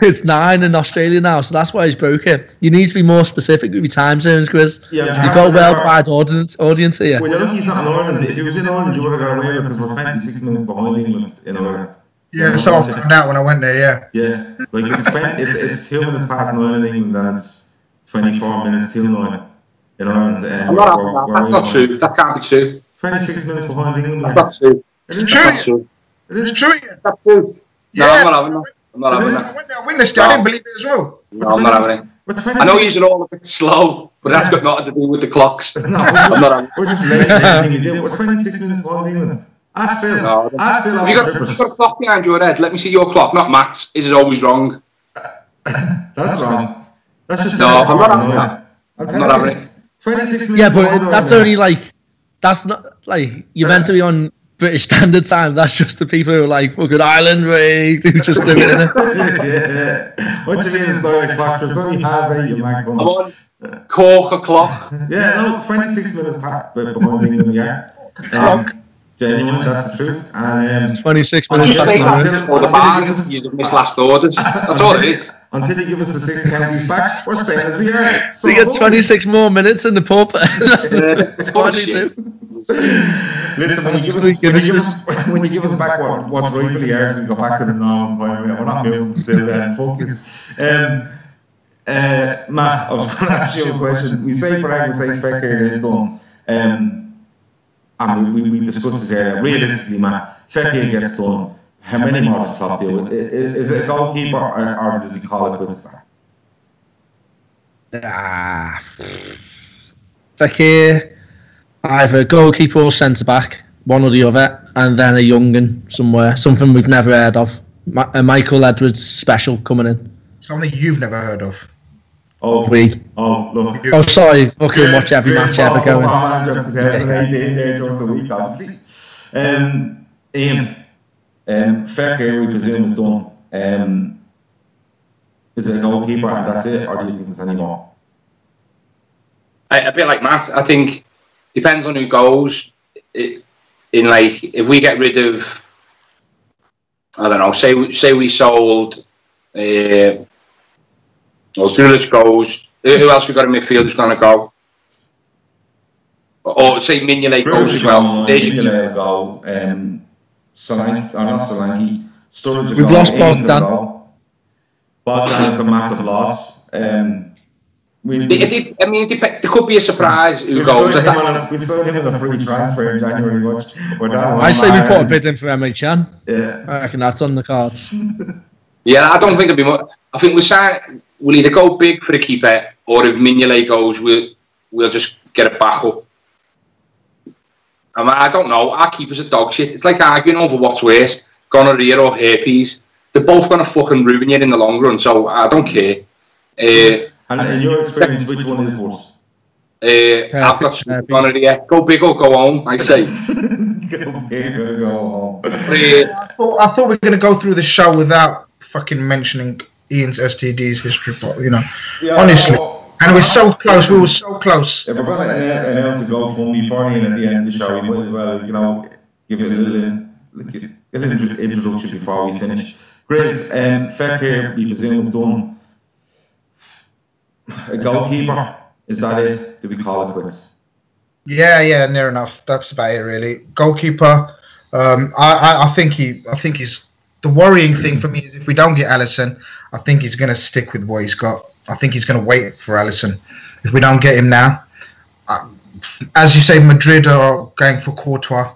A: it's 9 in Australia now. So that's why he's broke it. You need to be more specific with your time zones, Grizz.
D: Yeah,
A: you've got a worldwide audience here.
D: Well, look, he's not in Ireland. If he was in Ireland, you would have got away with it because we're 26 minutes behind England in Ireland.
C: Yeah, so I found out when I went there.
D: Yeah, like it's 2 minutes past 9 in England, and it's 24 minutes till 9. In Ireland,
B: that's not true. That can't be true.
D: 26 minutes behind England.
B: That's not true.
C: It is true.
B: That's true.
C: Yeah.
B: No, I'm not having that.
C: I witnessed it. I didn't believe it as well.
B: No, I'm not having it. I know you're all a bit slow, but that's got nothing to do with the clocks.
D: No, I'm not having it. We're just late. We're 26 minutes behind England. Ask Phil. Ask Phil.
B: Have you got a clock behind your head? Let me see your clock, not Matt's. His is always wrong.
D: That's wrong. That's just
B: I'm not having that. I'm not having it.
D: 26 minutes.
A: Yeah, but that's only like, that's not like, you're meant to be on British Standard Time. That's just the people who are like fucking Island Raid who just do it, innit?
D: Yeah. What do you mean it's like clock? It's only half 8, you might go.
B: I'm on Cork o'clock.
D: Yeah, no, 26 minutes behind England, yeah. Genuine, that's the truth. And
A: 26
B: I'll
A: minutes.
B: just say that for the bargain, you've missed last orders. That's all it is.
D: Until you give us the 6 counties back, we're staying as we are.
A: So you get 26 more minutes in the pub.
D: Listen, when you give us back what's rightfully ours, we go back to the normal time. We're not moving till then. Focus. Matt, I was going to ask you a question. We say for argument's sake, Fekir is done. And we discussed this earlier. Realistically, Matt, Fekir gets done. How many more does Klopp deal with? Is it a goalkeeper or does he call it quits?
A: Fekir, either goalkeeper or centre back, one or the other, and then a young'un somewhere, something we've never heard of. Michael Edwards special coming in.
C: Something you've never heard of.
D: Look.
A: Oh, sorry. Fucking watch every match ever going.
D: During the week, obviously. Ian, Fekir, we presume, is done. Is it a goalkeeper and that's it, or do you think there's any more?
B: A bit like Matt, I think depends on who goes. If we get rid of, I don't know, say we sold. Grealish goes. Who else we got in midfield who's going to go? Or say Mignolet goes as well.
D: Mignolet go. Solanke. Sturridge.
A: We've lost Bogdan.
D: Bogdan is a massive loss.
B: There could be a surprise who goes.
D: We saw him in a free transfer in January.
A: I say we put a bid in for MHN.
D: Yeah.
A: I reckon that's on the cards.
B: Yeah, I don't think there'll be much. I think we'll either go big for the keeper, or if Mignolet goes, we'll just get it back up. I don't know. Our keepers are dog shit. It's like arguing over what's worse, gonorrhea or herpes. They're both going to fucking ruin you in the long run, so I don't care.
D: And in your experience, which one is worse?
B: I've got gonorrhea. Go big or go home, I say.
D: Go big or go home.
C: I thought we were going to go through the show without fucking mentioning Ian's STD's history, but honestly. And we're so close. We were so close.
D: If we're going to announce a GoFundMe for Ian at the end of the show, we might as well, give it a little introduction before we finish. Grizz, Fekir, we presume, has done a goalkeeper. Is that it? Do we call it quits?
C: Yeah, near enough. That's about it, really. Goalkeeper. I think he's. The worrying thing for me is if we don't get Alisson, I think he's going to stick with what he's got. I think he's going to wait for Alisson. If we don't get him now, as you say, Madrid are going for Courtois.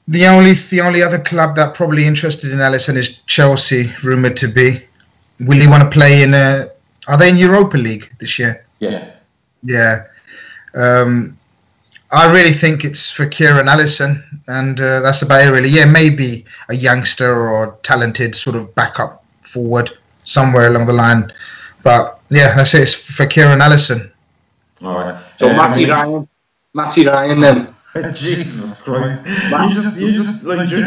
C: The only other club that probably interested in Alisson is Chelsea, rumoured to be. Will he want to play in are they in Europa League this year? Yeah. I really think it's for Kieran Alisson, and that's about it, really. Yeah, maybe a youngster or talented sort of backup forward somewhere along the line. But yeah, that's it. It's for Kieran Alisson.
D: All right.
B: So Matty Ryan then.
D: Jesus Christ! You just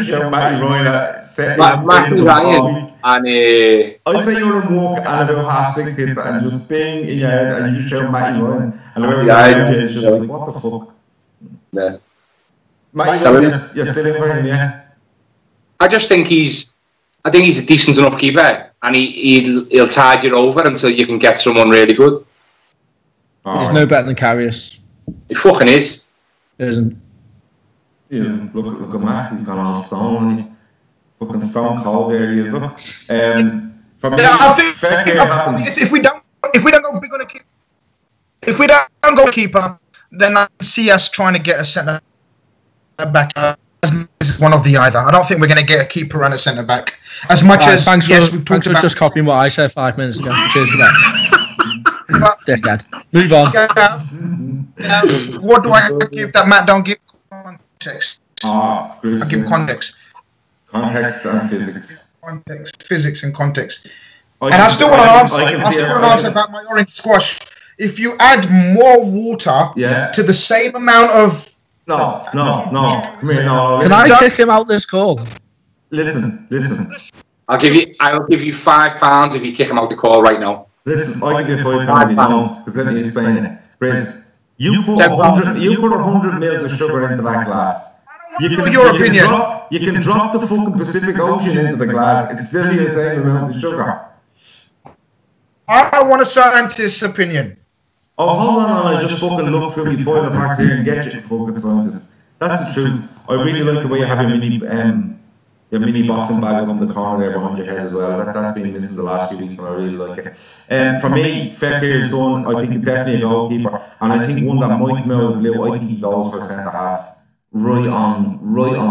D: show Matty Ryan
B: Matty Ryan and
D: I'd say you're in walk and about 6 hits and just bing in your head and you just show Matty Ryan and it's just like, what the fuck?
B: Yeah.
D: Matty Ryan, you're still in for him, yeah?
B: I think he's a decent enough keeper, and he'll tide you over until you can get someone really good.
A: He's no better than Karius.
B: He fucking is.
A: He isn't.
D: Look at Matt. He's gone on stone. Fucking stone cold there. He is. Look. For me,
C: I think if we don't go big on a keeper, if we don't go keeper, then I see us trying to get a centre back. As one of the either. I don't think we're going to get a keeper and a centre back. As much as we've talked about.
A: Just copying what I said 5 minutes ago. Cheers for that. Dickhead. Move on.
C: What do I give that Matt don't give context? I give context.
D: Context and physics.
C: Physics and context. And I still want to answer about my orange squash. If you add more water to the same amount of
D: No. Come here, no.
A: Can I kick him out this call?
D: Listen.
B: I will give you £5 if you kick him out the call right now.
D: Listen, I give you £5 if you don't, because let me explain it. Grizz, you put 100 mils of sugar into that glass. You can drop the fucking Pacific Ocean into the glass. It's still the same amount of sugar.
C: I want a scientist's opinion.
D: Oh, hold on, I just fucking look through before the facts here and get you, fucking scientist. That's the truth. I really like the way you have your mini boxing bag up in the corner there behind your head as well. That's been missing the last few weeks and I really like it. For me, Fekir is done. I think he's definitely a goalkeeper. And I think one that might come out of the blue, I think he goes for a centre half. Right on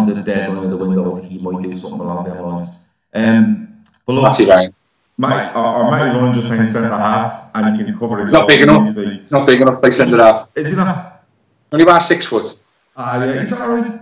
D: the deadline of the window. I think he might do something along them lines. But look,
B: Matty Ryan.
D: Matty Ryan just playing centre half and he can cover it.
B: It's not big enough. It's not big enough to play centre half.
D: Is he not?
B: Only about 6 foot.
D: Yeah, he's alright.